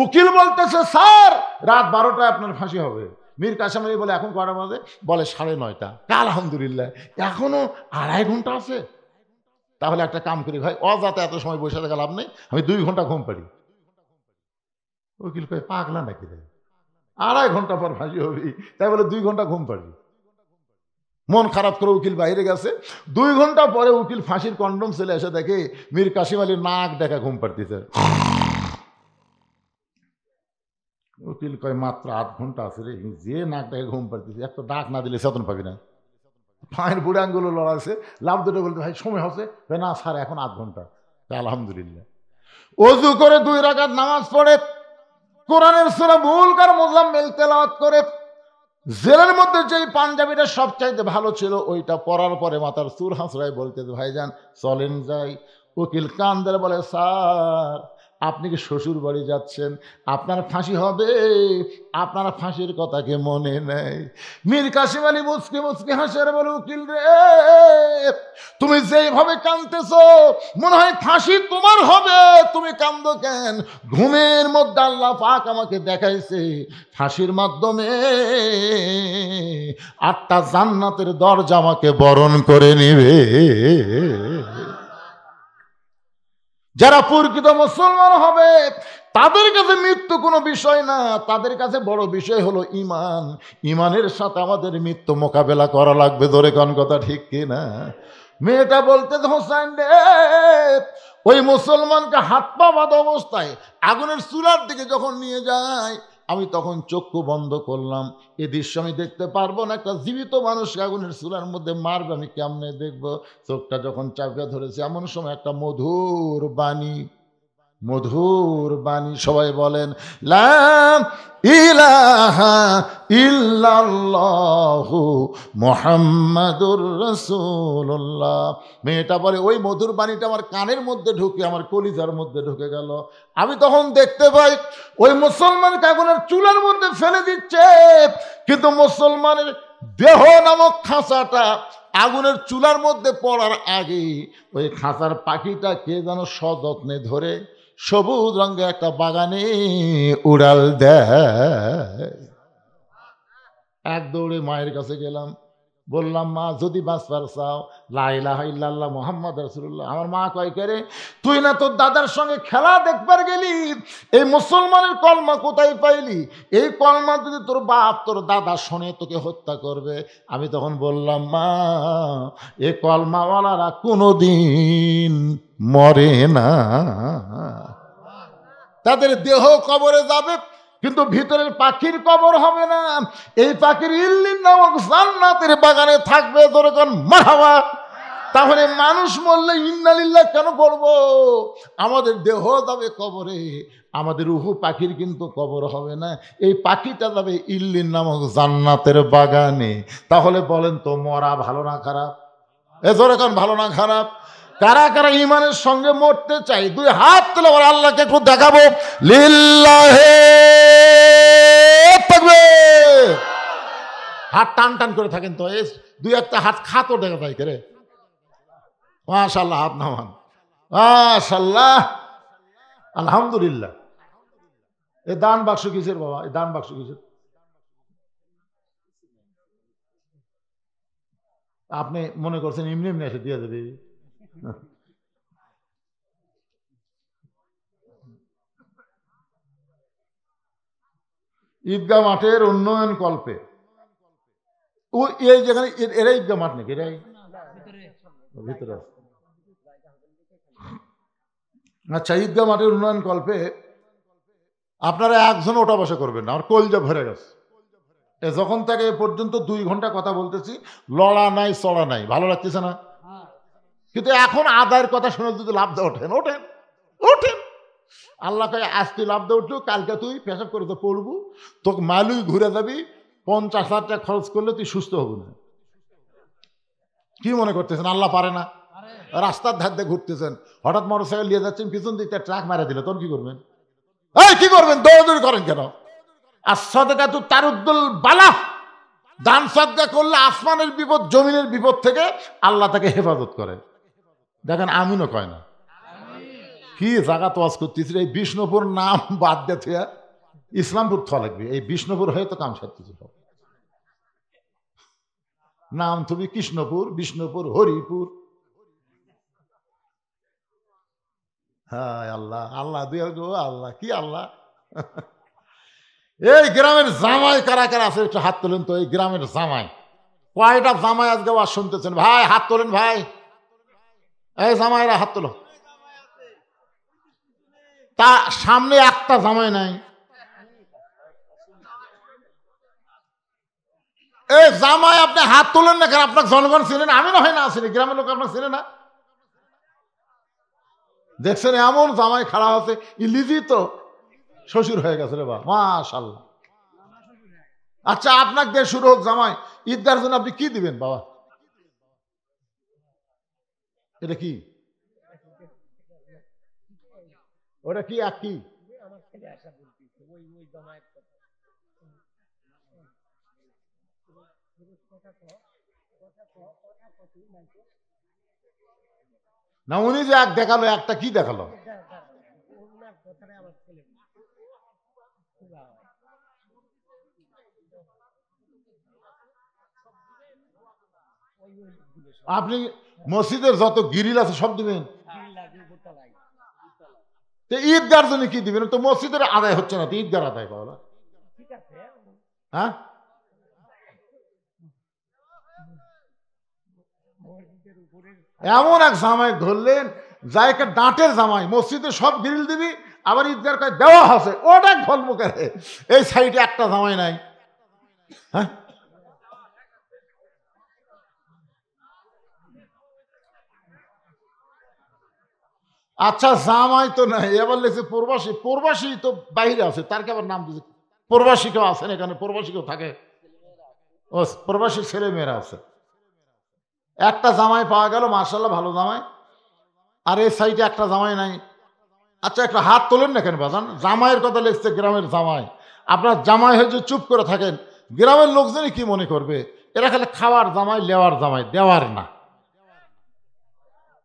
উকিল বলতেছে, স্যার রাত 12টায় আপনার ফাঁসি হবে। মীর কাসেম আলী বলে, এখন কটা বাজে? বলে 9:30। আলহামদুলিল্লাহ, এখনো 2.5 ঘন্টা আছে। তাহলে একটা কাম করি ভাই, অযাতে এত সময় বসে থাকা লাভ নেই, আমি 2 ঘন্টা ঘুম পারি। উকিল কয়, পাগলা নাকি রে, 2.5 ঘন্টা পর ফাঁসি হবি, তাই বলে 2 ঘন্টা ঘুম পারি। মন খারাপ করে উকিল বাইরে গেছে। 2 ঘন্টা পরে উকিল ফাঁসির কন্ডম ছেলে এসে দেখে মীর কাসেম আলী নাক দেখা ঘুম পাড়তেছে। উকিল কয়, মাত্র 8 ঘন্টা আছে রে, যে নাক দেখে ঘুম পাড়তেছে, একটা ডাক না দিলে চেতন পাবি না। পায়ের বুড়ে আঙ্গুলো লড়াছে, লাভ দুটো বলতে, ভাই সময় হচ্ছে? না স্যার, এখন 8 ঘন্টা। আলহামদুলিল্লাহ। ওযু করে 2 রাকাত নামাজ পড়ে, কোরআনের সূরা মুলক আর মুজাম্মিল তেলাওয়াত করে, জেলের মধ্যে যেই পাঞ্জাবিটা সবচাইতে ভালো ছিল ওইটা পরার পরে মাথার চুল হাঁচড়ায় বলতে, ভাইজান চলেন যাই। উকিল কান্দের বলে, স্যার আপনি কি শ্বশুর বাড়ি যাচ্ছেন? আপনার ফাঁসি হবে, আপনার ফাঁসির কথা কি মনে নেই? মীর কাসেম আলী মুচকি মুচকি হাসে আর বলে, উকিল রে তুমি যেইভাবে কাঁদতেছো মনে হয় ফাঁসি তোমার হবে, তুমি কান্দো কেন? ঘুমের মধ্যে আল্লাহ পাক আমাকে দেখাইছে ফাঁসির মাধ্যমে 8টা জান্নাতের দরজা আমাকে বরণ করে নিবে। যারা প্রকৃত মুসলমান হবে তাদের কাছে মৃত্যু কোনো বিষয় না, তাদের কাছে বড় বিষয় হলো ঈমান। ঈমানের সাথে আমাদের মৃত্যু মোকাবেলা করা লাগবে। ধরে কোন কথা ঠিক কিনা? মেয়েটা বলতে, হোসেন রে ওই মুসলমানকে হাত পা বাঁধা অবস্থায় আগুনের চুলার দিকে যখন নিয়ে যায়, আমি তখন চক্ষু বন্ধ করলাম। এ দৃশ্য আমি দেখতে পারবো না, একটা জীবিত মানুষকে আগুনের চুলার মধ্যে মারবে, আমি কেমনে দেখবো? চোখটা যখন চাপিয়ে ধরেছে, এমন সময় একটা মধুর বাণী মধুর বাণী, সবাই বলেন লা ইলাহা ইল্লাল্লাহু মুহাম্মাদুর রাসূলুল্লাহ। মেয়েটা বলে ওই মধুর বাণীটা আমার কানের মধ্যে ঢুকে আমার কলিজার মধ্যে ঢুকে গেল। আমি তখন দেখতে পাই ওই মুসলমান আগুনের চুলার মধ্যে ফেলে দিচ্ছে, কিন্তু মুসলমানের দেহ নামক খাঁচাটা আগুনের চুলার মধ্যে পড়ার আগে ওই খাঁচার পাখিটা কে যেন সযত্নে ধরে সবুজ রঙের একটা বাগানে উড়াল দেয়। এক দৌড়ে মায়ের কাছে গেলাম, বললাম মা যদি বাঁচবার চাও লা ইলাহা ইল্লাল্লাহ মুহাম্মদ রাসূলুল্লাহ। আমার মা কয় করে তুই না তোর দাদার সঙ্গে খেলা দেখবার গেলি, এই মুসলমানের কলমা কোথায় পাইলি? এই কলমা যদি তোর বাপ তোর দাদা শোনে তোকে হত্যা করবে। আমি তখন বললাম মা এই কলমাওয়ালারা কোনোদিন মরে না, তাদের দেহ কবরে যাবে কিন্তু ভিতরের পাখির কবর হবে না। এই পাখির ইল্লিন নামক জান্নাতের বাগানে থাকবে। দরকার মারহাবা। তাহলে মানুষ মরলে ইন্নালিল্লাহ কেন পড়বো? আমাদের দেহ যাবে কবরে, আমাদের রূহ পাখির কিন্তু কবর হবে না। এই পাখিটা যাবে ইল্লিন নামক জান্নাতের বাগানে। তাহলে বলেন তো মরা ভালো না খারাপ? এ দরকার ভালো না খারাপ? কারা কারা ইমানের সঙ্গে মরতে চাই? দুই হাত তুলে আবার আল্লাহকে একটু দেখাবো। লিল্লাহে তাকবীর। হাত টান টান করে থাকেন তো, দুই একটা হাত খাতো দেখা যায় করে। মাশাআল্লাহ, হাত নামান। মাশাআল্লাহ, আলহামদুলিল্লাহ। এই দান বাক্স কিসের বাবা? এই দান বাক্স কিসের? আপনি মনে করছেন এমনি এমনি এসে দিয়ে দেবে? ঈদগাহ মাঠের উন্নয়ন কল্পে এই যেখানে এরা ঈদগাহ মাঠ নাকি? এরাই ভিতরে। আচ্ছা, ঈদগাহ মাঠের উন্নয়ন কল্পে আপনারা একজন ওটা বসে করবেন না, আমার কলজা ভরে গেছে। যখন থেকে এ পর্যন্ত 2 ঘন্টা কথা বলতেছি, লড়া নাই চড়া নাই, ভালো লাগতেছে না? কিন্তু এখন আদায়ের কথা শুনে যদি লাভ দিয়ে ওঠেন ওঠেন ওঠেন। আল্লাহ কয় আজ তুই লাভ দিয়ে উঠলো, কালকে তুই পেশাব করে তো পড়বো, তোকে মালুই ঘুরে যাবি, 50,000 টাকা খরচ করলে তুই সুস্থ হবি না। কি মনে করতেছেন আল্লাহ পারে না? রাস্তার ধার দিয়ে ঘুরতেছেন, হঠাৎ মোটরসাইকেল নিয়ে যাচ্ছেন, পিছন দিকটা ট্রাক মারা দিল, তখন কি করবেন? এই কি করবেন? দৌড়দৌড়ি করেন কেন? আর সাদাকাতু তারুদ্দুল বালা, দান সাদকা করলে আসমানের বিপদ জমিনের বিপদ থেকে আল্লাহ তাকে হেফাজত করে। দেখেন আমিনও কয় না। কি জায়গা তোয়াজ করতেছিল, এই বিষ্ণুপুর নাম বাদ দিয়ে ইসলামপুর থা লাগবে। এই বিষ্ণুপুর হয়ে তো কাম সারতেছিল। নাম তুমি কৃষ্ণপুর, বিষ্ণুপুর, হরিপুর। হ্যাঁ আল্লাহ আল্লাহ দুই আল্লাহ, কি আল্লাহ। এই গ্রামের জামাই কারা কারা আছে একটু হাত তোলেন তো। এই গ্রামের জামাই কয়টা জামাই আজকে আওয়াজ শুনতেছেন? ভাই হাত তোলেন ভাই। এই জামাইরা হাত তোলো। তা সামনে একটা জামাই নাই। এই জামাই আপনি হাত তোলেন না কেন? আপনার জনগণ চিনে না? আমি না হয় না আসিনি, গ্রামের লোক আপনার চিনে না? দেখছেন এমন জামাই খাড়া হচ্ছে, ইলিজি তো শ্বশুর হয়ে গেছে রে বা, মাশাআল্লাহ। আচ্ছা আপনার দিয়ে শুরু হোক জামাই। ঈদগার জন্য আপনি কি দিবেন বাবা? এটা কি? ওটা কি আর কি? না উনি যে এক দেখালো, একটা কি দেখালো? আপনি মসজিদের যত গিরিল আছে সব দিবেন? ঈদগার জন্য কি দিবেন? তো মসজিদের আদায় হচ্ছে না, তো ঈদগার আদায় পাওয়া। হ্যাঁ এমন এক জামাই ধরলেন, যাইকে ডাঁটের জামাই, মসজিদে সব গ্রিল দিবি, আবার ঈদগার কাছে দেওয়া আছে ওটা গল্প করে। এই সাইডে একটা জামাই নাই। হ্যাঁ আচ্ছা জামাই তো নাই, এবার লেগেছে প্রবাসী। প্রবাসী তো বাইরে আছে, তার কি আবার নাম দিয়েছে? প্রবাসী কেউ আছেন এখানে? প্রবাসী কেউ থাকে? ও, প্রবাসী ছেলে মেয়েরা আছে। একটা জামাই পাওয়া গেল, মার্শাল্লাহ, ভালো জামাই। আর এই সাইডে একটা জামাই নাই। আচ্ছা, একটা হাত তোলেন না কেন বাজান? জামাইয়ের কথা লিখছে, গ্রামের জামাই। আপনার জামাই হয়ে যে চুপ করে থাকেন, গ্রামের লোকজনই কি মনে করবে? এরা খালি খাওয়ার জামাই, লেওয়ার জামাই, দেওয়ার না।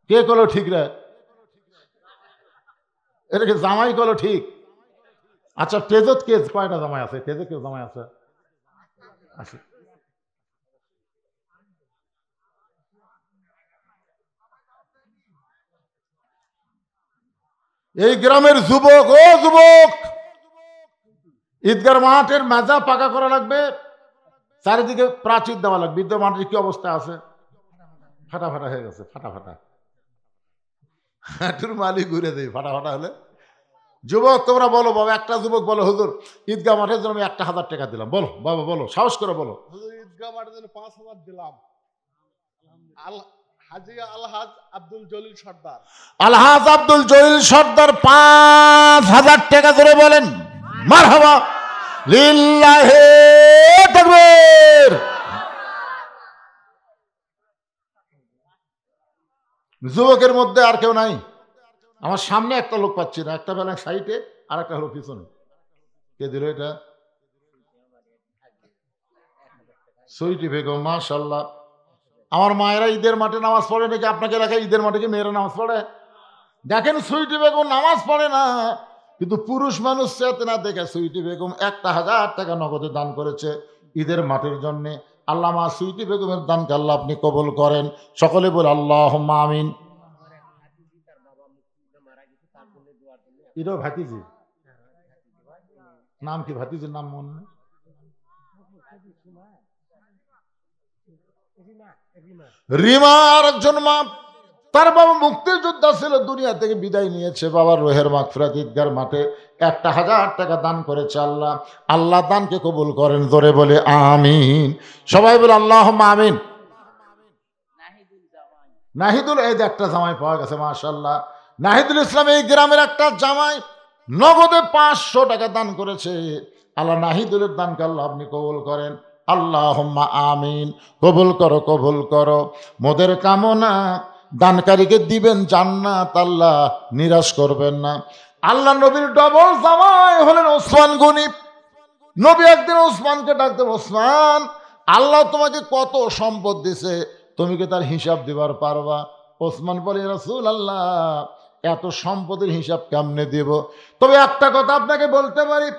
কে করলো ঠিক রে? এটাকে জামাই করলো ঠিক? আচ্ছা, তেজত কে কয়টা জামাই আছে? তেজে কেউ জামাই আছে? আছে। এই গ্রামের যুবক, ও যুবক, ঈদগার মাঠের মেজা পাকা করা লাগবে, চারিদিকে প্রাচীর দেওয়া লাগবে। ঈদগার মাঠের কি অবস্থা আছে? ফাটা ফাটা হয়ে গেছে, ফাটা ফাটা। হাঁটুর মালিক ঘুরে দেয় ফাটা ফাটা হলে। যুবক তোমরা বলো বাবা, একটা যুবক বলো, হুজুর ঈদগাহ মাঠের জন্য আমি 1,000 টাকা দিলাম। বলো বাবা, বলো, সাহস করে বলো। হুজুর ঈদগাহ মাঠের জন্য 5,000 দিলাম। হাজী আলহাজ আব্দুল জলিল সর্দার। আলহাজ আব্দুল জলিল সর্দার 5,000 টাকা ধরে বলেন মারহাবা, লিল্লাহি তাকবীর। যুবকের মধ্যে আর কেউ নাই? আমার সামনে একটা লোক পাচ্ছি না, একটা বেলা সাইডে আর একটা হলো পিছনে। কে দিল এটা? সুইটি বেগম, মাশাআল্লাহ। আমার মায়েরা ঈদের মাঠে নামাজ পড়ে নাকি? আপনাকে এলাকায় ঈদের মাঠে কি মেয়েরা নামাজ পড়ে? দেখেন, সুইটি বেগম নামাজ পড়ে না, কিন্তু পুরুষ মানুষ চেতে না দেখে সুইটি বেগম 1,000 টাকা নগদে দান করেছে ঈদের মাঠের জন্য। আল্লাহ মা সুইটি বেগমের দানকে আল্লাহ আপনি কবুল করেন। সকলে বলে আল্লাহুম্মা আমিন। এটাও ভাতিজি? নাম কি ভাতিজির নাম মনে নেই? রিমা আর একজন মা, তার বাবা মুক্তিযোদ্ধা ছিল, দুনিয়া থেকে বিদায় নিয়েছে। বাবার রোহের মাগফিরাত ঈদগার মাঠে 1,000 টাকা দান করেছে। আল্লাহ, আল্লাহ দানকে কবুল করেন। জোরে বলে আমিন। সবাই বলে আল্লাহুম্মা আমিন। নাহিদুল, এই যে একটা জামাই পাওয়া গেছে, মাশাআল্লাহ। নাহিদুল ইসলাম এই গ্রামের একটা জামাই নগদে 500 টাকা দান করেছে। আল্লাহ নাহিদুলের দানকে আল্লাহ আপনি কবুল করেন। আল্লাহুম্মা আমিন। কবুল করো, কবুল করো। মোদের কামনা দানকারীকে দিবেন জান্নাত, আল্লাহ নিরাশ করবেন না। আল্লাহ নবীর ডবল জামাই হলেন ওসমান গনি। নবী একদিন ওসমানকে ডাকতেন, ওসমান, আল্লাহ তোমাকে কত সম্পদ দিছে, তুমি কি তার হিসাব দিবার পারবা? ওসমান বলে, রাসূলুল্লাহ, এত সম্পদের হিসাব কেমনে দেব? তবে একটা কথা আপনাকে বলতে পারি,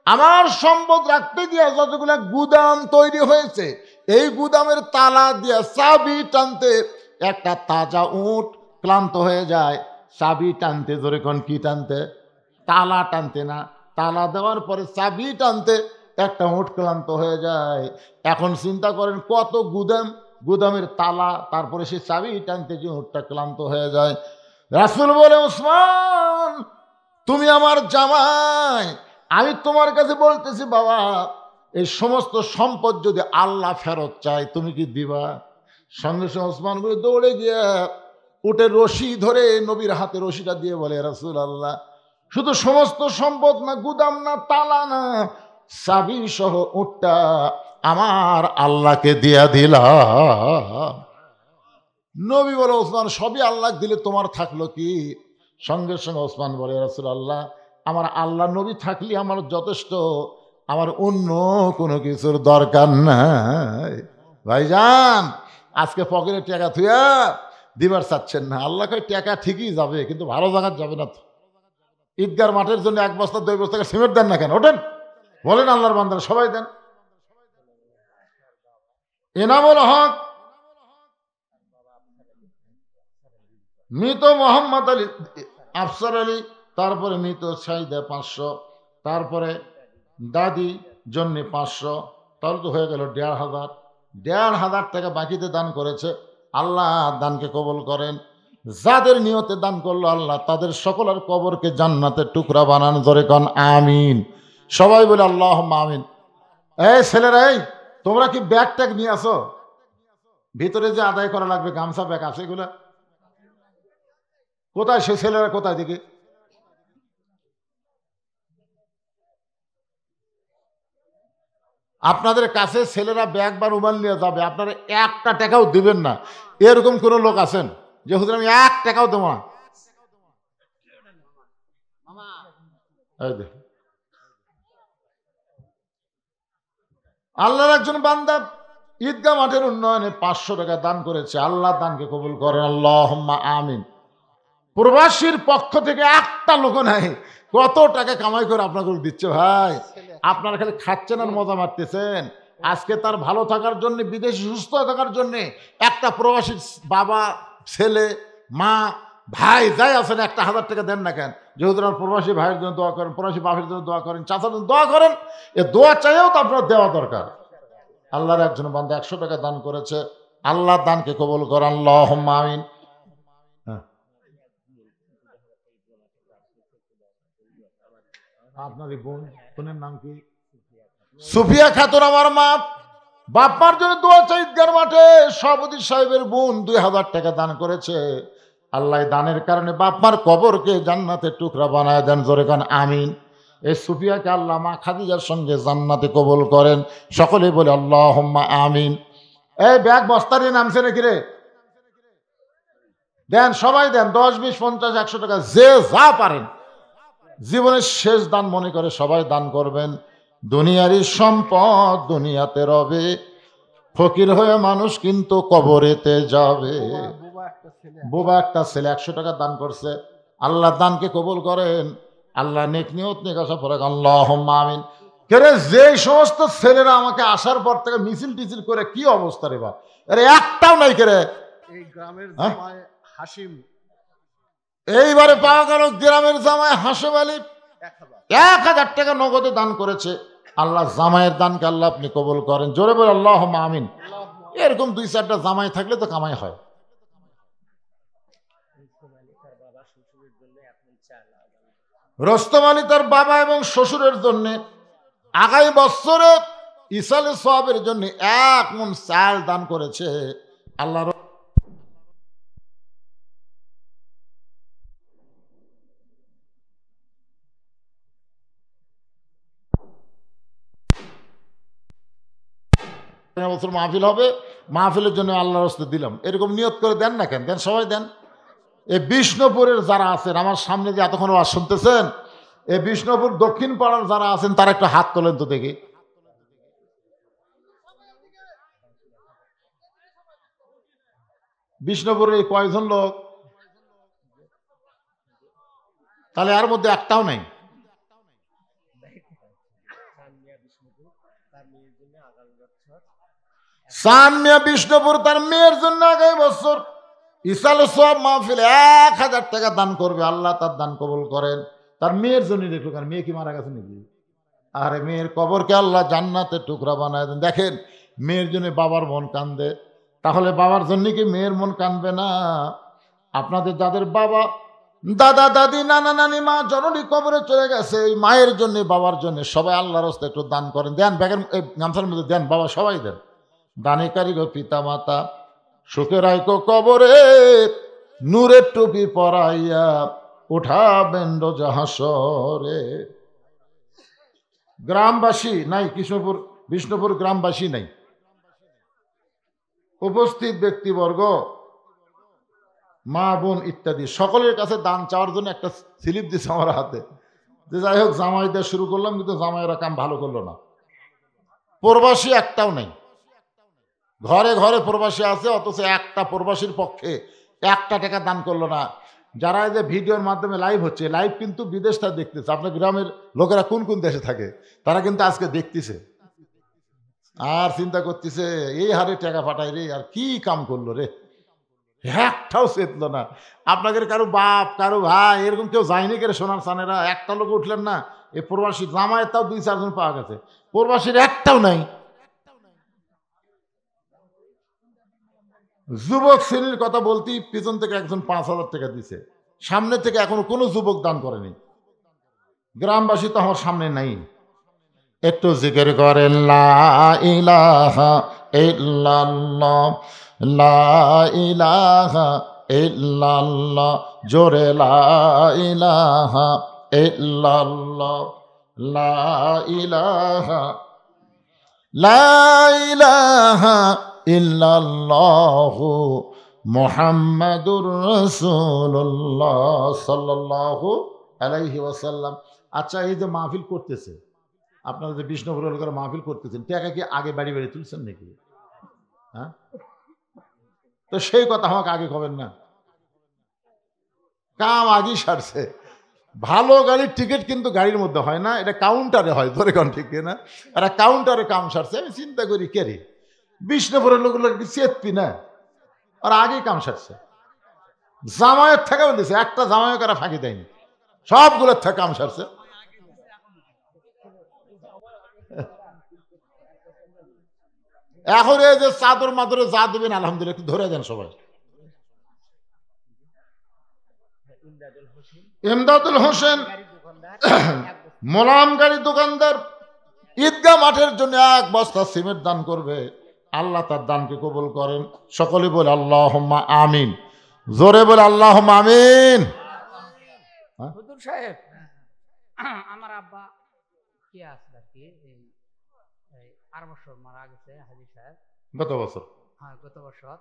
আমার সম্পদ রাখতে গিয়ে যতগুলো গুদাম তৈরি হয়েছে, এই গুদামের তালা দিয়ে চাবি টানতে একটা তাজা উট ক্লান্ত হয়ে যায়। চাবি টানতে, ধরে কোন কি টানতে? তালা টানতে না, তালা দেওয়ার পরে চাবি টানতে একটা উট ক্লান্ত হয়ে যায়। এখন চিন্তা করেন কত গুদাম, গুদামের তালা, তারপরে সে চাবি টানতে যে উটটা ক্লান্ত হয়ে যায়। রাসূল বলে, ওসমান, তুমি আমার জামাই, আমি তোমার কাছে বলতেছি বাবা, এই সমস্ত সম্পদ যদি আল্লাহ ফেরত চায় তুমি কি দিবা? সঙ্গে সঙ্গে ওসমান বলে দৌড়ে গিয়ে উটের রশি ধরে নবীর হাতে রশিটা দিয়ে বলে, রাসূলুল্লাহ, শুধু সমস্ত সম্পদ না, গুদাম না, তালা না, চাবি সহ উটটা আমার আল্লাহকে দিয়া দিলাম। নবী বলে, ওসমান, সবই আল্লাহ দিলে তোমার থাকলো কি? সঙ্গে সঙ্গে ওসমান বলে, রাসূলুল্লাহ, আমার আল্লাহ নবী থাকলে আমার যথেষ্ট, আমার অন্য কোনো কিছুর দরকার নাই। ভাইজান, আজকে পকেটে টাকা থুয়া দিবার চাচ্ছেন না, আল্লাহ কয় টাকা ঠিকই যাবে, কিন্তু ভালো জায়গা যাবে না তো। ঈদগার মাঠের জন্য 1 বস্তা 2 বস্তা সিমেন্ট দেন না কেন? ওঠেন, বলেন আল্লাহর বান্দারা সবাই দেন। এনামুল হক, মৃত মোহাম্মদ আলী, আফসার আলী, তারপরে মৃত সাইদা 500, তারপরে দাদি জন্য 500, তাহলে তো হয়ে গেল 1,500। 1,500 টাকা বাকিতে দান করেছে। আল্লাহ দানকে কবুল করেন। যাদের নিয়তে দান করলো আল্লাহ তাদের সকলের কবরকে জান্নাতের টুকরা বানান। ধরে কন আমিন। সবাই বলে আল্লাহুম্মা আমিন। এই ছেলেরা, এই তোমরা কি ব্যাগ ট্যাগ নিয়ে আসো? ভিতরে যে আদায় করা লাগবে গামছা ব্যাগ আছে, এগুলা কোথায় সে ছেলেরা, কোথায় দেখি? আপনাদের কাছে ছেলেরা ব্যাগ বা রুমাল নিয়ে যাবে, আপনারা 1 টাকাও দিবেন না, এরকম কোন লোক আছেন যে হুজুর আমি 1 টাকাও দেবো না? আল্লাহর একজন বান্দা ঈদগাহ মাঠের উন্নয়নে 500 টাকা দান করেছে। আল্লাহ দানকে কবুল করেন, আল্লাহুম্মা আমিন। প্রবাসীর পক্ষ থেকে একটা লোক নাই কত টাকা কামাই করে আপনাকে দিচ্ছে। ভাই আপনারা খালি খাচ্ছেন আর মজা মারতেছেন। আজকে তার ভালো থাকার জন্য, বিদেশে সুস্থ থাকার জন্য একটা প্রবাসীর বাবা, ছেলে, মা, ভাই যাই আছেন 1000 টাকা দেন না কেন? যেহেতু আমার প্রবাসী ভাইয়ের জন্য দোয়া করেন, প্রবাসী বাপের জন্য দোয়া করেন, চাচার জন্য দোয়া করেন। এ দোয়া চাইও তো আপনার দেওয়া দরকার। আল্লাহর একজন বান্দা 100 টাকা দান করেছে। আল্লাহ দানকে কবুল করেন, আল্লাহুম্মা আমিন। আপনার বোনের নাম কি? সুফিয়া খাতুন আমার মা। বাপমার জন্য দোয়া চাই। ঈদগাহ মাঠে সভাপতি সাহেবের বোন 2000 টাকা দান করেছে। আল্লাহ দানের কারণে বাপমার কবরকে জান্নাতের টুকরা বানায় দেন, জোরে কান আমিন। এই সুফিয়াকে আল্লাহ মা খাদিজার সঙ্গে জান্নাতে কবুল করেন। সকলে বলে আল্লাহুম্মা আমিন। এই ব্যাগ বস্তা নিয়ে নামছে নাকি রে? দেন, সবাই দেন, 10, 20, 50, 100 টাকা যে যা পারেন। জীবনের শেষ দান মনে করে সবাই দান করবেন। দুনিয়ারই সম্পদ দুনিয়াতে রবে, ফকির হয়ে মানুষ কিন্তু কবরেতে যাবে। বোবা একটা ছেলে 100 টাকা দান করছে। আল্লাহ দানকে কবুল করেন। আল্লাহ নেক নিয়ত নেক আশা পড়ে আল্লাহুম্মা আমিন। কেরে যেই সমস্ত ছেলেরা আমাকে আসার পর থেকে মিছিল টিছিল করে কি অবস্থা রে বা, আরে একটাও নাই কেরে। এই গ্রামের জামাই হাসিম, এইবারে পাওয়া গেল গ্রামের জামাই হাসেম আলী 1000 টাকা নগদে দান করেছে। আল্লাহ জামাইয়ের দানকে আল্লাহ আপনি কবুল করেন, জোরে বলে আল্লাহুম্মা আমিন। এরকম 2-4টা জামাই থাকলে তো কামাই হয়। রস্তম আলী তার বাবা এবং শ্বশুরের জন্য আগামী বছরে ইসালে সওয়াবের জন্য 1 মণ চাল দান করেছে। আল্লাহ বছর মাহফিল হবে, মাহফিলের জন্য আল্লাহর রাস্তে দিলাম, এরকম নিয়ত করে দেন না কেন? দেন, সবাই দেন। এই বিষ্ণুপুরের যারা আছেন আমার সামনে যে এতক্ষণ আওয়াজ শুনতেছেন, এই বিষ্ণুপুর দক্ষিণ পাড়ার যারা আছেন তারা একটা হাত তোলেন তো দেখি। বিষ্ণুপুরের এই কয়জন লোক? তাহলে এর মধ্যে একটাও নাই। সান মিয়া বিষ্ণুপুর তার মেয়ের জন্য আগামী বছর ইসাল সব মাহফিল 1000 টাকা দান করবে। আল্লাহ তার দান কবুল করেন। তার মেয়ের জন্য দেখলো, কারণ মেয়ে কি মারা গেছে নাকি? আরে মেয়ের কবরকে আল্লাহ জান্নাতের টুকরা বানায় দেন। দেখেন, মেয়ের জন্য বাবার মন কান্দে, তাহলে বাবার জন্য কি মেয়ের মন কান্দবে না? আপনাদের যাদের বাবা, দাদা, দাদি, নানা, নানি, মা, জননী কবরে চলে গেছে, এই মায়ের জন্য, বাবার জন্য সবাই আল্লাহর রাস্তায় একটু দান করেন। দেন, ব্যাগের গামছার মধ্যে দেন, বাবা সবাই দেন। দানে কারিগো পিতা মাতা সুখে রাইকো কবরে, নূরের টুপি পরাইয়া উঠাবেন হাসরে। গ্রামবাসী নাই, কৃষ্ণপুর বিষ্ণুপুর গ্রামবাসী নাই। উপস্থিত ব্যক্তিবর্গ, মা বোন ইত্যাদি সকলের কাছে দান চাওয়ার জন্য একটা স্লিপ দিচ্ছে আমার হাতে, যে যাই হোক জামাই দেওয়া শুরু করলাম, কিন্তু জামাইয়েরা কাম ভালো করলো না। প্রবাসী একটাও নাই। ঘরে ঘরে প্রবাসী আছে, অথচ একটা প্রবাসীর পক্ষে 1 টাকা দান করলো না। যারা এই যে ভিডিওর মাধ্যমে লাইভ হচ্ছে, লাইভ কিন্তু বিদেশটা দেখতেছে। আপনার গ্রামের লোকেরা কোন কোন দেশে থাকে তারা কিন্তু আজকে দেখতেছে আর চিন্তা করতেছে এই হারে টাকা পাঠাই রে, আর কি কাম করলো রে, একটাও চেতলো না। আপনাদের কারো বাপ, কারো ভাই এরকম কেউ যায়নি কেন? সোনার সানেরা একটা লোক উঠলেন না। এই প্রবাসী জামায়ের তাও 2-4 জন পাওয়া গেছে, প্রবাসীর একটাও নাই। যুবক শ্রেণীর কথা বলতেই পিছন থেকে একজন 5000 টাকা দিছে, সামনে থেকে এখনো কোনো যুবক দান করেনি। গ্রামবাসী তো আমার সামনে নাই। একটু জিকির করেন লা ইলাহা ইল্লাল্লাহ, লা ইলাহা ইল্লাল্লাহ, জোরে লা ইলাহা ইল্লাল্লাহ, লা ইলাহা লা ইলাহা ইল্লাল্লাহু মুহাম্মাদুর রাসূলুল্লাহ সাল্লাল্লাহু আলাইহি ওয়াসাল্লাম। আচ্ছা, এই যে মাহফিল করতেছে, আপনারা যে বিষ্ণুপুর এলাকার মাহফিল করতেছেন, টাকা কি আগে বাড়ি বাড়ি তুলছেন নাকি? হ্যাঁ, তো সেই কথা আমাকে আগে খবর না, কাম আগেই সারছে। ভালো গাড়ির টিকিট কিন্তু গাড়ির মধ্যে হয় না, এটা কাউন্টারে হয়, ধরে কোন ঠিক না? এরা কাউন্টারে কাম সারছে। আমি চিন্তা করি কে রে, বিষ্ণুপুরের লোকগুলো চেতপি না, আর আগেই কাম সারছে। জামায়াত থেকে বলতেছে, একটা জামায়াত এরা ফাঁকি দেয়নি, সবগুলোর থেকে কাম সারছে। এখন এই যে চাদর মাদরে যা দেবেন আলহামদুলিল্লাহ, একটু ধরে দেন সবাই। ইমদাদুল হোসেন মোলাম গাড়ি দোকানদার ঈদগাহ মাঠের জন্য 1 বস্তা সিমেন্ট দান করবে। আল্লাহ তার দানকে কবুল করেন। সকলে বলে আল্লাহুম্মা আমিন, জোরে বলে আল্লাহুম্মা আমিন। হুজুর সাহেব, আমার আব্বা কি আছে আর কি 8 বছর মারা গেছে হাজী সাহেব, গত বছর। হ্যাঁ, গত বছর।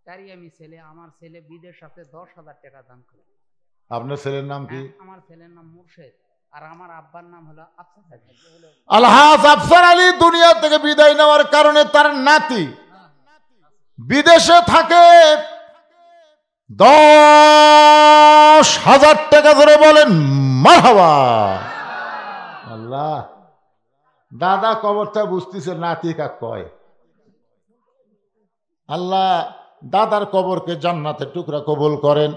তারই আমি আমার ছেলে বিদের সাথে 10,000 টাকা দান করে। আপনার ছেলের নাম কি? আমার ছেলের নাম মুর্শেদ, আর আমার আব্বার নাম হলো আফসার আলী। আলহাজ আফসার আলী দুনিয়া থেকে বিদায় নেওয়ার কারণে তার নাতি বিদেশে থাকে। 10,000 টাকা ধরে বলেন মারহাবা। আল্লাহ, দাদা কবরটা বুঝতেছে, নাতি কাক কয়। আল্লাহ দাদার কবরকে জান্নাতের টুকরা কবুল করেন।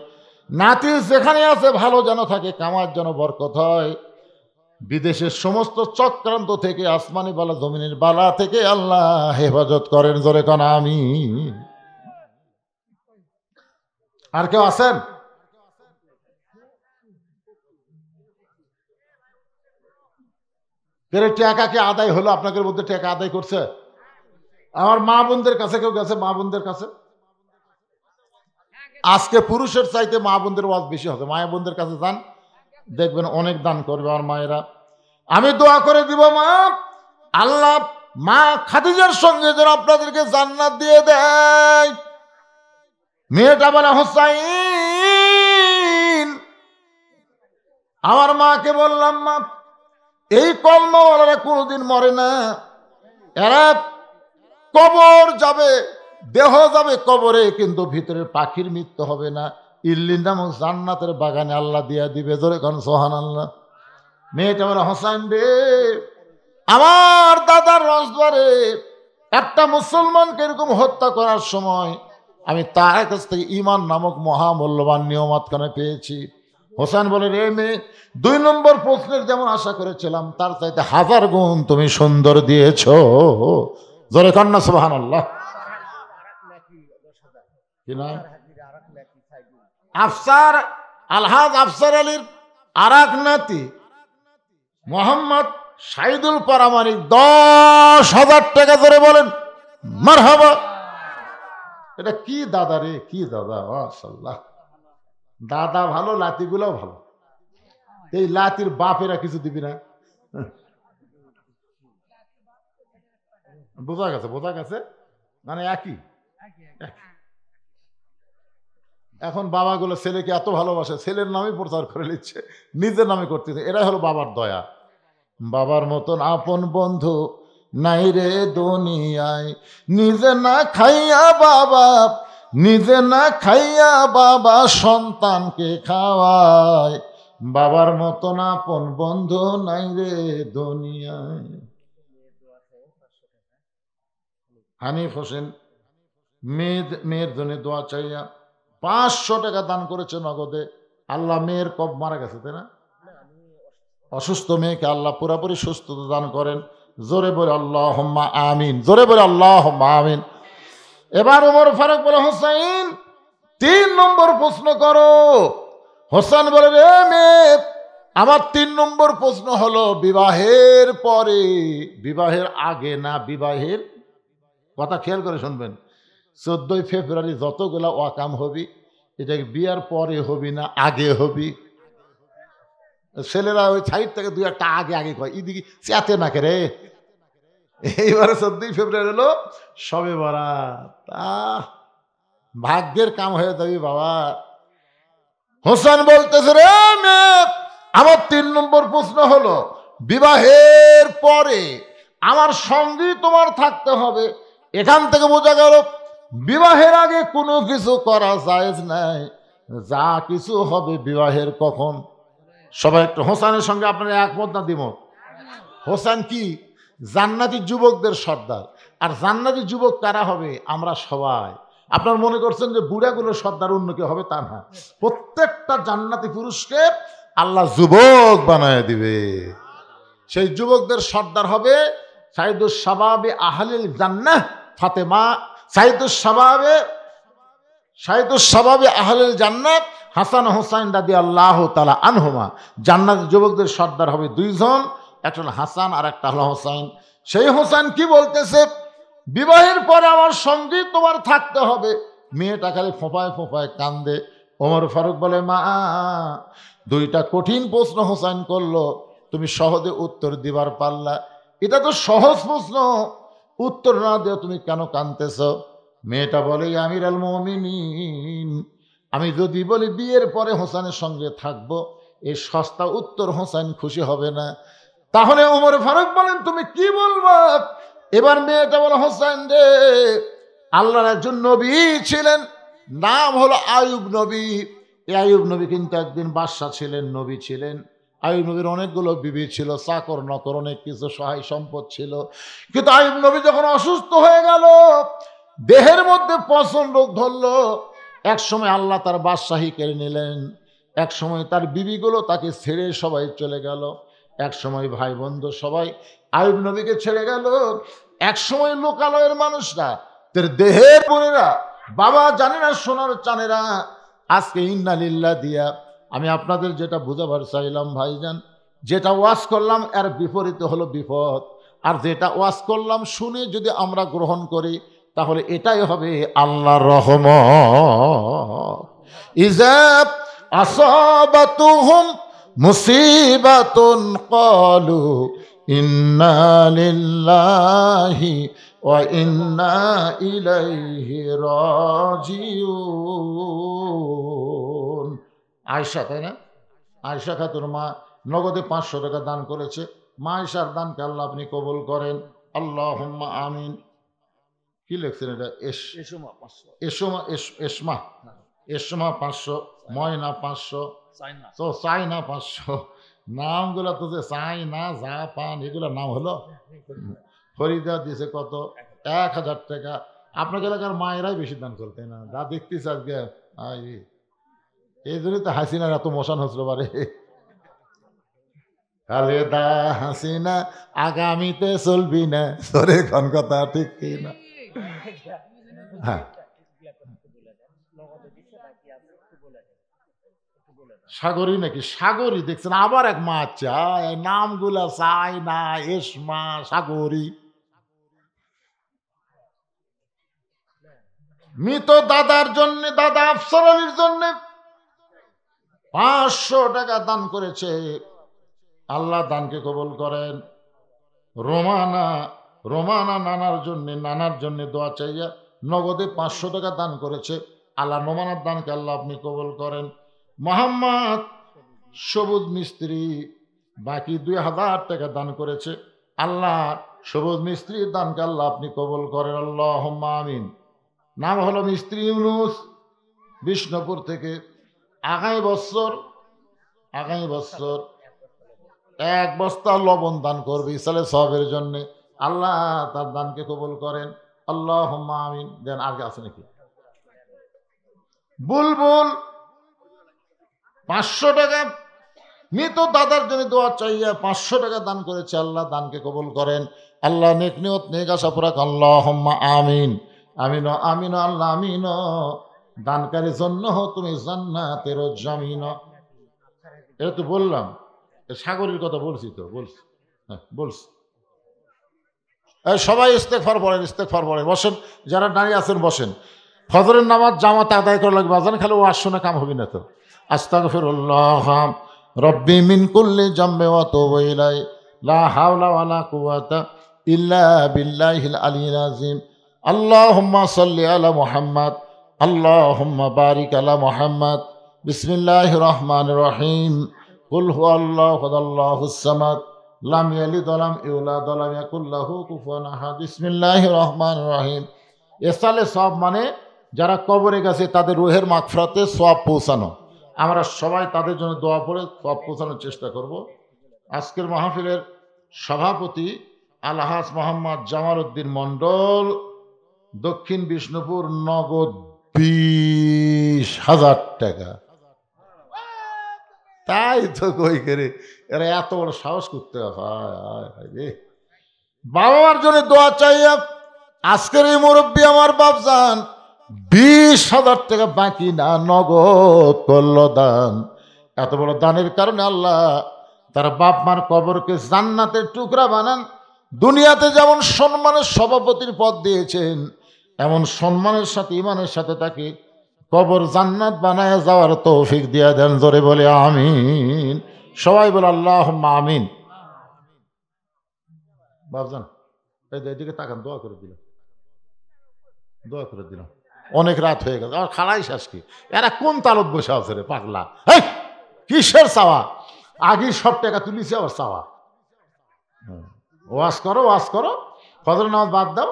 নাতি যেখানে আছে ভালো যেন থাকে, কামার যেন বরকত হয়। বিদেশের সমস্ত চক্রান্ত থেকে, আসমানি বালা জমিনের বালা থেকে আল্লাহ হেফাজত করেন। জোরে কানা আমিন। আর কেউ আছেন? টাকা কি আদায় হলো? আপনাদের মধ্যে টাকা আদায় করছে? আমার মা বোনদের কাছে কেউ গেছে? মা বোনদের কাছে আজকে পুরুষের চাইতে মা বোনদের ওয়াজ বেশি হবে। মায়া বোনদের কাছে যান, দেখবেন অনেক দান করবে আমার মায়েরা। আমি দোয়া করে দিব, মা আল্লাহ মা খাদিজার সঙ্গে যেন আপনাদেরকে জান্নাত দিয়ে দেয়। মেয়েটা বলে হোসাইন, আমার মাকে বললাম, মা এই কলমাওয়ালারা কোনোদিন মরে না, এরা কবর যাবে, দেহ যাবে কবরে, কিন্তু ভিতরের পাখির মৃত্যু হবে না। ইল্লিন নামক জান্নাতের বাগানে আল্লাহ দিয়া দিবে। ধরে কোন সুবহানাল্লাহ। মেয়েটা বলে হোসাইন রে, আমার দাদার রসদ্বারে একটা মুসলমানকে এরকম হত্যা করার সময় আমি তার কাছ থেকে ঈমান নামক মহামূল্যবান নিয়ামতখানা পেয়েছি। হোসেন বলে, রে মেয়ে, 2 নম্বর প্রশ্নের যেমন আশা করেছিলাম তার চাইতে 1000 গুণ তুমি সুন্দর দিয়েছ। জোরে কন্যা সুবহানাল্লাহ। কি নাম? আফসার, আলহাজ আফসার আলীর আরেক নাতি মোহাম্মদ সাইদুল পারামানিক 10,000 টাকা ধরে বলেন মারহাবা। এটা কি দাদা রে, কি দাদা, মাশাআল্লাহ। দাদা ভালো, লাতিগুলোও ভালো। এই লাতির বাপেরা কিছু দিবি না? বোঝা গেছে, বোঝা গেছে, মানে একই। এখন বাবাগুলো ছেলেকে এত ভালোবাসে, ছেলের নামে প্রচার করে নিচ্ছে, নিজের নামে করতেছে। এরাই হলো বাবার দয়া। বাবার মতন আপন বন্ধু নাই রে দুনিয়ায়, নিজে না খাইয়া বাবা, নিজে না খাইয়া বাবা সন্তানকে খাওয়ায়। বাবার মতন আপন বন্ধু নাই রে দুনিয়ায়। হানিফ হোসেন মেয়ের জন্য দোয়া চাইয়া 500 টাকা দান করেছে নগদে। আল্লাহ মেয়ের কব মারা গেছে, তাই না? অসুস্থ মেয়েকে আল্লাহ পুরাপুরি সুস্থতা দান করেন। জোরে বলে আল্লাহুম্মা আমিন, জোরে বলে আল্লাহুম্মা আমিন। এবার ওমর ফারুক বলে, হোসাইন 3 নম্বর প্রশ্ন করো। হোসেন বলে, রে মেয়ে, আমার 3 নম্বর প্রশ্ন হলো বিবাহের পরে, বিবাহের আগে না বিবাহের, কথা খেয়াল করে শুনবেন। 14 ফেব্রুয়ারি যতগুলা ওয়াকাম হবি এটা কি বিয়ার পরে হবি না আগে হবি? ছেলেরা ওই সাইড থেকে দুই একটা আগে আগে কয়, ইদিকে চেতে না কে রে। এইবারে 14ই ফেব্রুয়ারি হলো সবে বরাত। ভাগ্যের কাম হয়ে যাবি বাবা। হোসেন বলতেছে, রে মেয়ে, আমার 3 নম্বর প্রশ্ন হলো, বিবাহের পরে আমার সঙ্গী তোমার থাকতে হবে। এখান থেকে বোঝা গেল বিবাহের আগে কোনো কিছু করা জায়েজ নাই, যা কিছু হবে বিবাহের কখন। সবাই একটু হোসেনের সঙ্গে আপনারা একমত না দ্বিমত? হোসেন কি জান্নাতি যুবকদের সর্দার। আর জান্নাতি যুবক কারা হবে? আমরা সবাই। আপনার মনে করছেন যে বুড়াগুলো সর্দার অন্য কেউ হবে? তা না, প্রত্যেকটা জান্নাতি পুরুষকে আল্লাহ যুবক বানায় দিবে। সেই যুবকদের সর্দার হবে সাইদুস শাবাবে আহলিল জান্নাহ ফাতেমা, সাইদুস শাবাবে আহলিল জান্নাত হাসান হোসাইন রাদিয়াল্লাহু তাআলা আনহুমা। জান্নাতি যুবকদের সর্দার হবে 2 জন, একটা হলো হাসান আর একটা হলো হোসাইন। সেই হোসেন কি বলতেছে, বিবাহের পরে আমার সঙ্গী তোমার থাকতে হবে। মেয়েটা খালি ফোঁপায় ফোঁপায় কান্দে। ওমর ফারুক বলে, মা, 2টা কঠিন প্রশ্ন হোসেন করলো, তুমি সহজে উত্তর দিবার পারলা। এটা তো সহজ প্রশ্ন, উত্তর না দিয়ে তুমি কেন কাঁদতেছ? মেয়েটা বলে, আমিরুল মুমিনিন, আমি যদি বলি বিয়ের পরে হোসেনের সঙ্গে থাকবো, এই সস্তা উত্তর হোসেন খুশি হবে না। তাহলে ওমর ফারুক বলেন, তুমি কি বলবো? এবার মেয়েটা বলে, হোসেন রে, আল্লাহর একজন নবী ছিলেন, নাম হলো আইয়ুব নবী। এই আইয়ুব নবী কিন্তু একদিন বাদশা ছিলেন, নবী ছিলেন। আইয়ুব নবীর অনেকগুলো বিবি ছিল, চাকর নকর অনেক কিছু সহায় সম্পদ ছিল। কিন্তু আইয়ুব নবী যখন অসুস্থ হয়ে গেল, দেহের মধ্যে পচন রোগ ধরলো, এক সময় আল্লাহ তার বাদশাহী কেড়ে নিলেন, এক সময় তার বিবিগুলো তাকে ছেড়ে সবাই চলে গেল, এক সময় ভাই বন্ধু সবাই আইয়ুব নবীকে ছেড়ে গেল। এক সময় লোকালয়ের মানুষরা, তার দেহের বোনেরা, বাবা জানে না সোনার চানেরা, আজকে ইন্না লিল্লাহ দিয়া আমি আপনাদের যেটা বুঝাবার চাইলাম ভাইজান, যেটা ওয়াজ করলাম এর বিপরীতে হলো বিপদ। আর যেটা ওয়াজ করলাম শুনে যদি আমরা গ্রহণ করি, তাহলে এটাই হবে আল্লাহর রহমত। ইজাব আসাবাতুহুম মুসিবাতুন ক্বালু ইন্না লিল্লাহি ওয়া ইন্না ইলাইহি রাজিউন। আয়েশা, তাই না? আয়েশা খাতুন মা নগদে 500 টাকা দান করেছে। মা আয়েশার দানকে আল্লাহ আপনি কবুল করেন, আল্লাহুম্মা আমিন। কি লিখছেন এটা? এসমা 500, ময়না 500, তো চাইনা 500। নামগুলো তো যে চাইনা, জাপান, এগুলো নাম হলো। ফরিদা দিছে কত? 1000 টাকা। আপনার এলাকার মায়েরাই বেশি দান করতে না, যা দেখতেছে আজকে। এই জন্যই তো হাসিনার এত মশান হচ্ছিল পারে। খালেদা হাসিনা আগামীতে চলবি না, সরে কোন কথা ঠিক কি না? হ্যাঁ, সাগরী নাকি? সাগরী দেখছেন, আবার এক মা চায়, নামগুলা চাই না, এসমা, সাগরী। মৃত দাদার জন্য, দাদা আফসর আলীর জন্য 500 টাকা দান করেছে। আল্লাহ দানকে কবুল করেন। রোমানা নানার জন্য দোয়া চাইয়া নগদে 500 টাকা দান করেছে। আল্লাহ রোমানার দানকে আল্লাহ আপনি কবুল করেন। মোহাম্মদ সবুজ মিস্ত্রি বাকি 2000 টাকা দান করেছে। আল্লাহ সবুজ মিস্ত্রির দানকে আল্লাহ আপনি কবুল করেন, আল্লাহুম্মা আমিন। নাম হলো মিস্ত্রি ইউনুস, বিষ্ণুপুর থেকে। আগামী বছর 1 বস্তা লবণ দান করবে ইসালে সবের জন্য। আল্লাহ তার দানকে কবুল করেন, আল্লাহুম্মা আমিন। দেন আগে আছে নাকি? বুলবুল 500 টাকা মৃত দাদার জন্য দোয়া চাইয়া 500 টাকা দান করেছে। আল্লাহ দানকে কবুল করেন। আল্লাহ নেক নিয়ত নেক আশা পুরা করেন, আল্লাহুম্মা আমিন। আমিন আমিন আল্লাহ আমিন। দানকারীর জন্য তুমি জান্নাতের জামিন। এটা তো বললাম, সাগরের কথা বলছি তো, বলছি। সবাই ইস্তেগফার পড়েন, বসেন, যারা দাঁড়িয়ে আছেন বসেন। ফজরের নামাজ জামাতে আদায় করা লাগবে, আজান খালি ওয়াজ শুনে কাম হবে না তো। আস্তাগফিরুল্লাহ রব্বি মিন কুল্লি জামবি ওয়া তুবু ইলাইহি লা হাওলা ওয়ালা কুওয়াতা ইল্লা বিল্লাহিল আলিয়্যিল আযীম। আল্লাহুম্মা সাল্লি আলা মুহাম্মাদ আল্লাহুম্মা বারিক আলা মুহাম্মাদ। বিসমিল্লাহির রহমানির রহিম। কুল হুয়াল্লাহু আহাদ আল্লাহুস সামাদ লাম ইয়ালিদ ওয়া লাম ইউলাদ ওয়া লাম ইয়াকুল লাহু কুফুয়ান আহাদ। বিসমিল্লাহির রহমানির রহিম। এসালে সব মানে যারা কবরে গেছে তাদের রুহের মাগফিরাতে সওয়াব পৌঁছানো। আমরা সবাই তাদের জন্য দোয়া করে সওয়াব পৌঁছানোর চেষ্টা করব। আজকের মাহফিলের সভাপতি আলহাজ মোহাম্মদ জামাল উদ্দিন মণ্ডল, দক্ষিণ বিষ্ণুপুর, নগদ 20,000 টাকা। তাই তো কই করে এরা এত বড় সাহস করতে হয়। বাবা মার জন্য দোয়া চাই। আজকের এই মুরব্বী আমার বাপজান 20,000 টাকা বাকি না, নগদ করল দান। এত বড় দানের কারণে আল্লাহ তার বাপ মার কবরকে জান্নাতের টুকরা বানান। দুনিয়াতে যেমন সম্মানের সভাপতির পদ দিয়েছেন, এমন সম্মানের সাথে ইমানের সাথে তাকে কবর জান্নাত বানায় যাওয়ার তৌফিক দিয়া দেন। জোরে বলে আমিন। সবাই বলে আল্লাহুম্মা আমিন। বাপজান এদিকে তাকান, দোয়া করে দিলাম, দোয়া করে দিলাম। অনেক রাত হয়ে গেল, আর খাড়াই শেষ কি, এরা কোন তালত বসে আছে রে পাগলা। এই কিসের চাওয়া? আগে সব টাকা তুলিছে আবার চাওয়া। ওয়াজ করো, ওয়াজ করো, ফজর নামাজ বাদ দাও।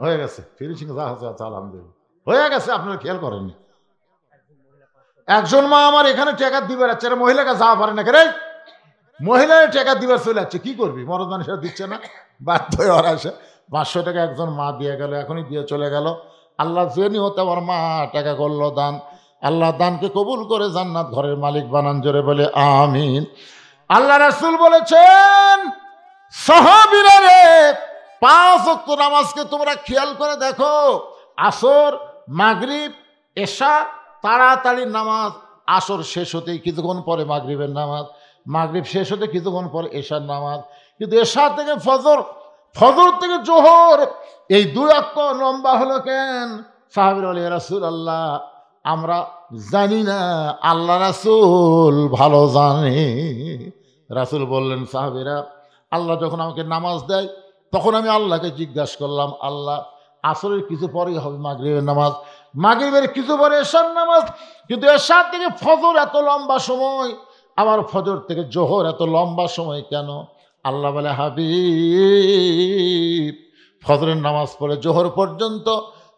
হয়ে গেছে ফিনিশিং, আলহামদুলিল্লাহ হয়ে গেছে। আপনারা খেয়াল করেননি, একজন মা আমার এখানে টাকা দিবে যাচ্ছে, মহিলাকে যাওয়া পারে না রে, মহিলার টাকা দিবার চলে যাচ্ছে। কি করবি, মরদ মানুষেরা দিচ্ছে না, বাধ্য হয়ে ওরা আসে। 500 টাকা একজন মা দিয়ে গেল, এখনই দিয়ে চলে গেল। আল্লাহ জেনি হতে আমার মা টাকা করলো দান। আল্লাহ দানকে কবুল করে জান্নাত ঘরের মালিক বানান। জোরে বলে আমিন। আল্লাহ রাসূল বলেছেন, সাহাবীরা রে 5 ওয়াক্ত নামাজকে তোমরা খেয়াল করে দেখো। আসর, মাগরিব, এশা, তাড়াতাড়ি নামাজ। আসর শেষ হতেই কিছুক্ষণ পরে মাগরিবের নামাজ, মাগরিব শেষ হতে কিছুক্ষণ পরে এশার নামাজ। কিন্তু এশা থেকে ফজর, ফজর থেকে জোহর, এই 2 ওয়াক্ত লম্বা হলো কেন? সাহাবীরা বলে, ইয়া রাসূলুল্লাহ আমরা জানি না, আল্লাহ রাসূল ভালো জানে। রাসূল বললেন, সাহাবীরা আল্লাহ যখন আমাকে নামাজ দেয় তখন আমি আল্লাহকে জিজ্ঞাসা করলাম, আল্লাহ আসরের কিছু পরেই হবে মাগরিবের নামাজ, মাগরিবের কিছু পরে এশার নামাজ, কিন্তু এশার থেকে ফজর এত লম্বা সময়, আবার ফজর থেকে জোহর এত লম্বা সময় কেন? আল্লাহ বলে, হাবিব ফজরের নামাজ পড়ে জোহর পর্যন্ত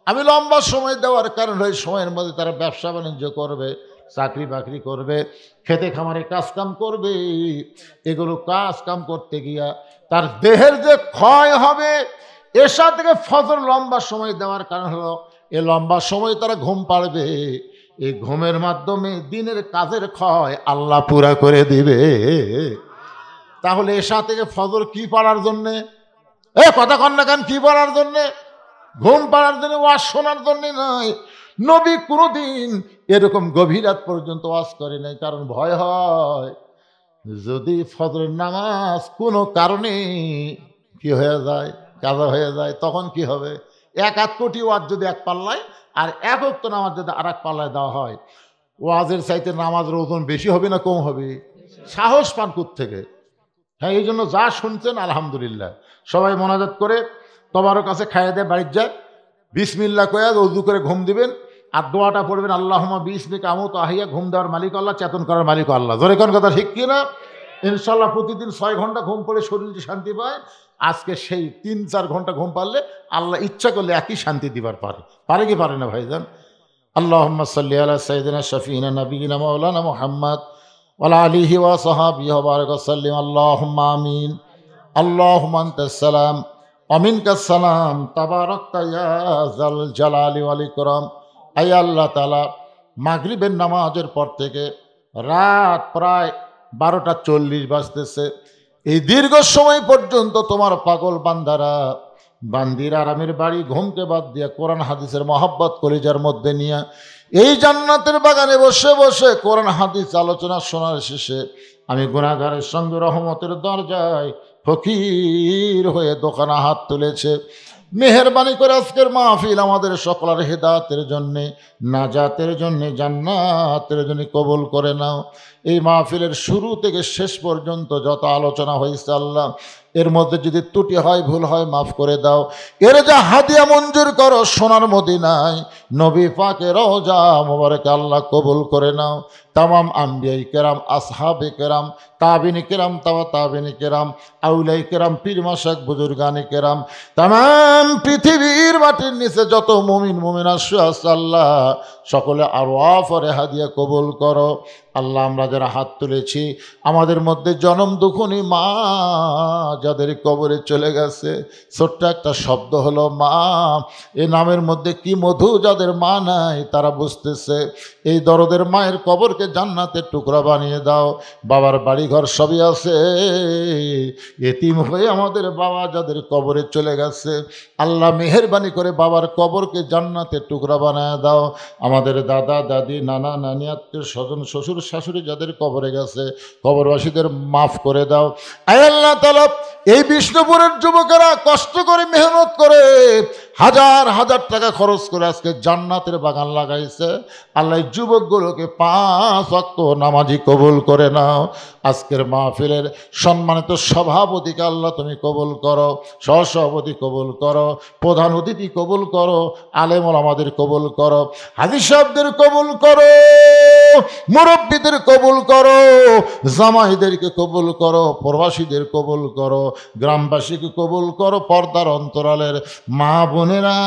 আমি লম্বা সময় দেওয়ার কারণ ওই সময়ের মধ্যে তারা ব্যবসা বাণিজ্য করবে, চাকরি বাকরি করবে, খেতে খামারে কাজ কাম করবে। এগুলো কাজ কাম করতে গিয়া তার দেহের যে ক্ষয় হবে, এশা থেকে ফজর লম্বা সময় দেওয়ার কারণ হলো এ লম্বা সময় তারা ঘুম পাড়বে। এই ঘুমের মাধ্যমে দিনের কাজের ক্ষয় আল্লাহ পুরা করে দিবে। তাহলে এশা থেকে ফজর কি পড়ার জন্যে? কথা কন না কেন? কি পড়ার জন্যে? ঘুম পাড়ার জন্য, ওয়াজ শোনার জন্যে নয়। নবী কোনোদিন এরকম গভীর রাত পর্যন্ত ওয়াজ করে নাই, কারণ ভয় হয় যদি ফজরের নামাজ কোনো কারণে কি হয়ে যায়, কাজা হয়ে যায়, তখন কি হবে? 1 কোটি ওয়াজ যদি এক পাল্লায়, আর 1 ওয়াক্ত নামাজ যদি আর এক পাল্লায় দেওয়া হয়, ওয়াজের চাইতে নামাজের ওজন বেশি হবে না কম হবে? সাহস পান থেকে। হ্যাঁ, এই জন্য যা শুনছেন আলহামদুলিল্লাহ। সবাই মোনাজাত করে তোমারও কাছে খাইয়ে দেয়, বাড়ির যায়, বিসমিল্লাহ কয়া উযু করে ঘুম দিবেন, আর দোয়াটা পড়বেন, আল্লাহুম্মা বিসমিকা আমুতু আহিয়া। ঘুম দেওয়ার মালিক আল্লাহ, চেতন করার মালিক আল্লাহ। জোরে কোন কথা ঠিক কিনা? ইনশাল্লাহ প্রতিদিন 6 ঘন্টা ঘুম পড়ে শরীরটি শান্তি পায়। আজকে সেই 3-4 ঘন্টা ঘুম পারলে আল্লাহ ইচ্ছা করলে একই শান্তি দিবার পারে। পারে কি পারে না ভাইজান? আল্লাহুম্মা সাল্লি আলা সাইয়্যিদিনা শাফিঈনা নাবিয়িনা মাওলানা মুহাম্মদ ওয়া আলা আলিহি ওয়া সাহবিহি ওয়া বারাক ওয়া সাল্লিম। আল্লাহুম্মা আমিন। আল্লাহুম্মা আনতাস সালাম ওয়া মিনকাস সালাম, তাবারাকতা ইয়া যাল জালালি ওয়াল ইকরাম। আয় আল্লাহ তাআলা, মাগরিবের নামাজের পর থেকে রাত প্রায় 12টা 40 বাজতেছে, এই দীর্ঘ সময় পর্যন্ত তোমার পাগল বান্দারা, বান্দির আরামের বাড়ি ঘুমকে বাদ দিয়া কোরআন হাদিসের মহব্বত কলিজার মধ্যে নিয়ে এই জান্নাতের বাগানে বসে বসে কোরআন হাদিস আলোচনা শোনার শেষে আমি গুনাহগারের সঙ্গে রহমতের দরজায় ফকির হয়ে দোকানে হাত তুলেছে। মেহেরবানি করে আজকের মাহফিল আমাদের সকলের হেদায়েতের জন্যে, নাজাতের জন্যে, জান্নাতের জন্য কবুল করে নাও। এই মাহফিলের শুরু থেকে শেষ পর্যন্ত যত আলোচনা হয়েছে আল্লাহ, এর মধ্যে যদি ত্রুটি হয়, ভুল হয়, মাফ করে দাও। এর যা হাদিয়া মঞ্জুর করো সোনার মদিনায় নবী পাকের রওজা মোবারকে আল্লাহ কবুল করে নাও। তামাম আম্বিয়াই কেরাম, আসহাবে কেরাম, তাবিনী কেরাম, তাবিনী কেরাম, আউলাই কেরাম, পীর মাশায়েখ, বুজুর্গানি কেরাম, তামাম পৃথিবীর মাটির নিচে যত মুমিন মুমিনা শুয়ে আছে আল্লাহ, সকলে আরওয়াফ আর হাদিয়া কবুল করো। আল্লাহ আমরা যারা হাত তুলেছি, আমাদের মধ্যে জনম দুঃখনী মা যাদের কবরে চলে গেছে, ছোট্ট একটা শব্দ হলো মা, এই নামের মধ্যে কি মধু, যাদের মা নাই তারা বুঝতেছে। এই দরদের মায়ের কবরকে জান্নাতের টুকরা বানিয়ে দাও। বাবার বাড়িঘর সবই আছে, এতিম হয়ে আমাদের বাবা যাদের কবরে চলে গেছে আল্লাহ মেহেরবানি করে বাবার কবরকে জান্নাতের টুকরা বানিয়ে দাও। আমাদের দাদা দাদি, নানা নানি, আত্মীয় স্বজন, শ্বশুর শাশুড়ি যাদের কবরে গেছে কবরবাসীদের মাফ করে দাও। আয় আল্লাহ তাআলা, এই বিষ্ণুপুরের যুবকেরা কষ্ট করে মেহনত করে হাজার হাজার টাকা খরচ করে আজকে জান্নাতের বাগান লাগাইছে। আল্লাহ এই যুবকগুলোকে 5 ওয়াক্ত নামাজি কবুল করে নাও। আজকের মাহফিলের সম্মানিত সভাপতিকে আল্লাহ তুমি কবুল করো, সহসভাপতি কবুল করো, প্রধান অতিথি কবুল করো, আলেম ওলামাদের কবুল করো, হাজী সাহেবদের কবুল করো, মুরব্বীদের কবুল করো, জামাইদেরকে কবুল করো, প্রবাসীদের কবুল করো, গ্রামবাসীকে কবুল করো, পর্দার অন্তরালের মা বোনেরা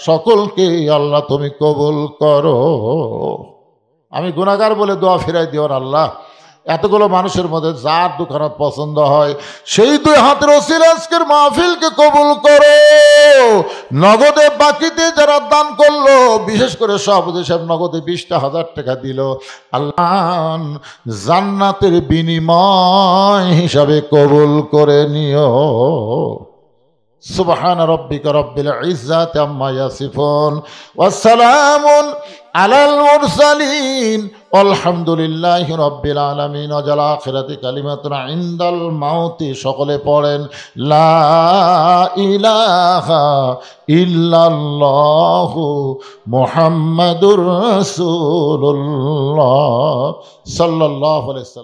সকলকে আল্লাহ তুমি কবুল করো। আমি গুনাহগার বলে দোয়া ফিরাই দিও না আল্লাহ। এতগুলো মানুষের মধ্যে যার দুখানা পছন্দ হয় সেই 2 হাতের ওসিলা আজকের মাহফিলকে কবুল করো। নগদে বাকিতে যারা দান করলো, বিশেষ করে সভাপতি সাহেব নগদে 20,000 টাকা দিল, আল্লাহ জান্নাতের বিনিময় হিসাবে কবুল করে নিও। সুবহান রাব্বিকা রাব্বিল ইজ্জাতি আম্মা ইয়াসিফুন ওয়া সালামুন আলাল মুরসালিন আলহামদুলিল্লাহি রাব্বিল আলামিন। ওয়া জাল আখিরাতি কালিমাতুন ইনদাল মাউতি। সকলে পড়েন লা ইলাহা ইল্লাল্লাহু মুহাম্মাদুর রাসূলুল্লাহ সাল্লাল্লাহু আলাইহি ওয়াসাল্লাম।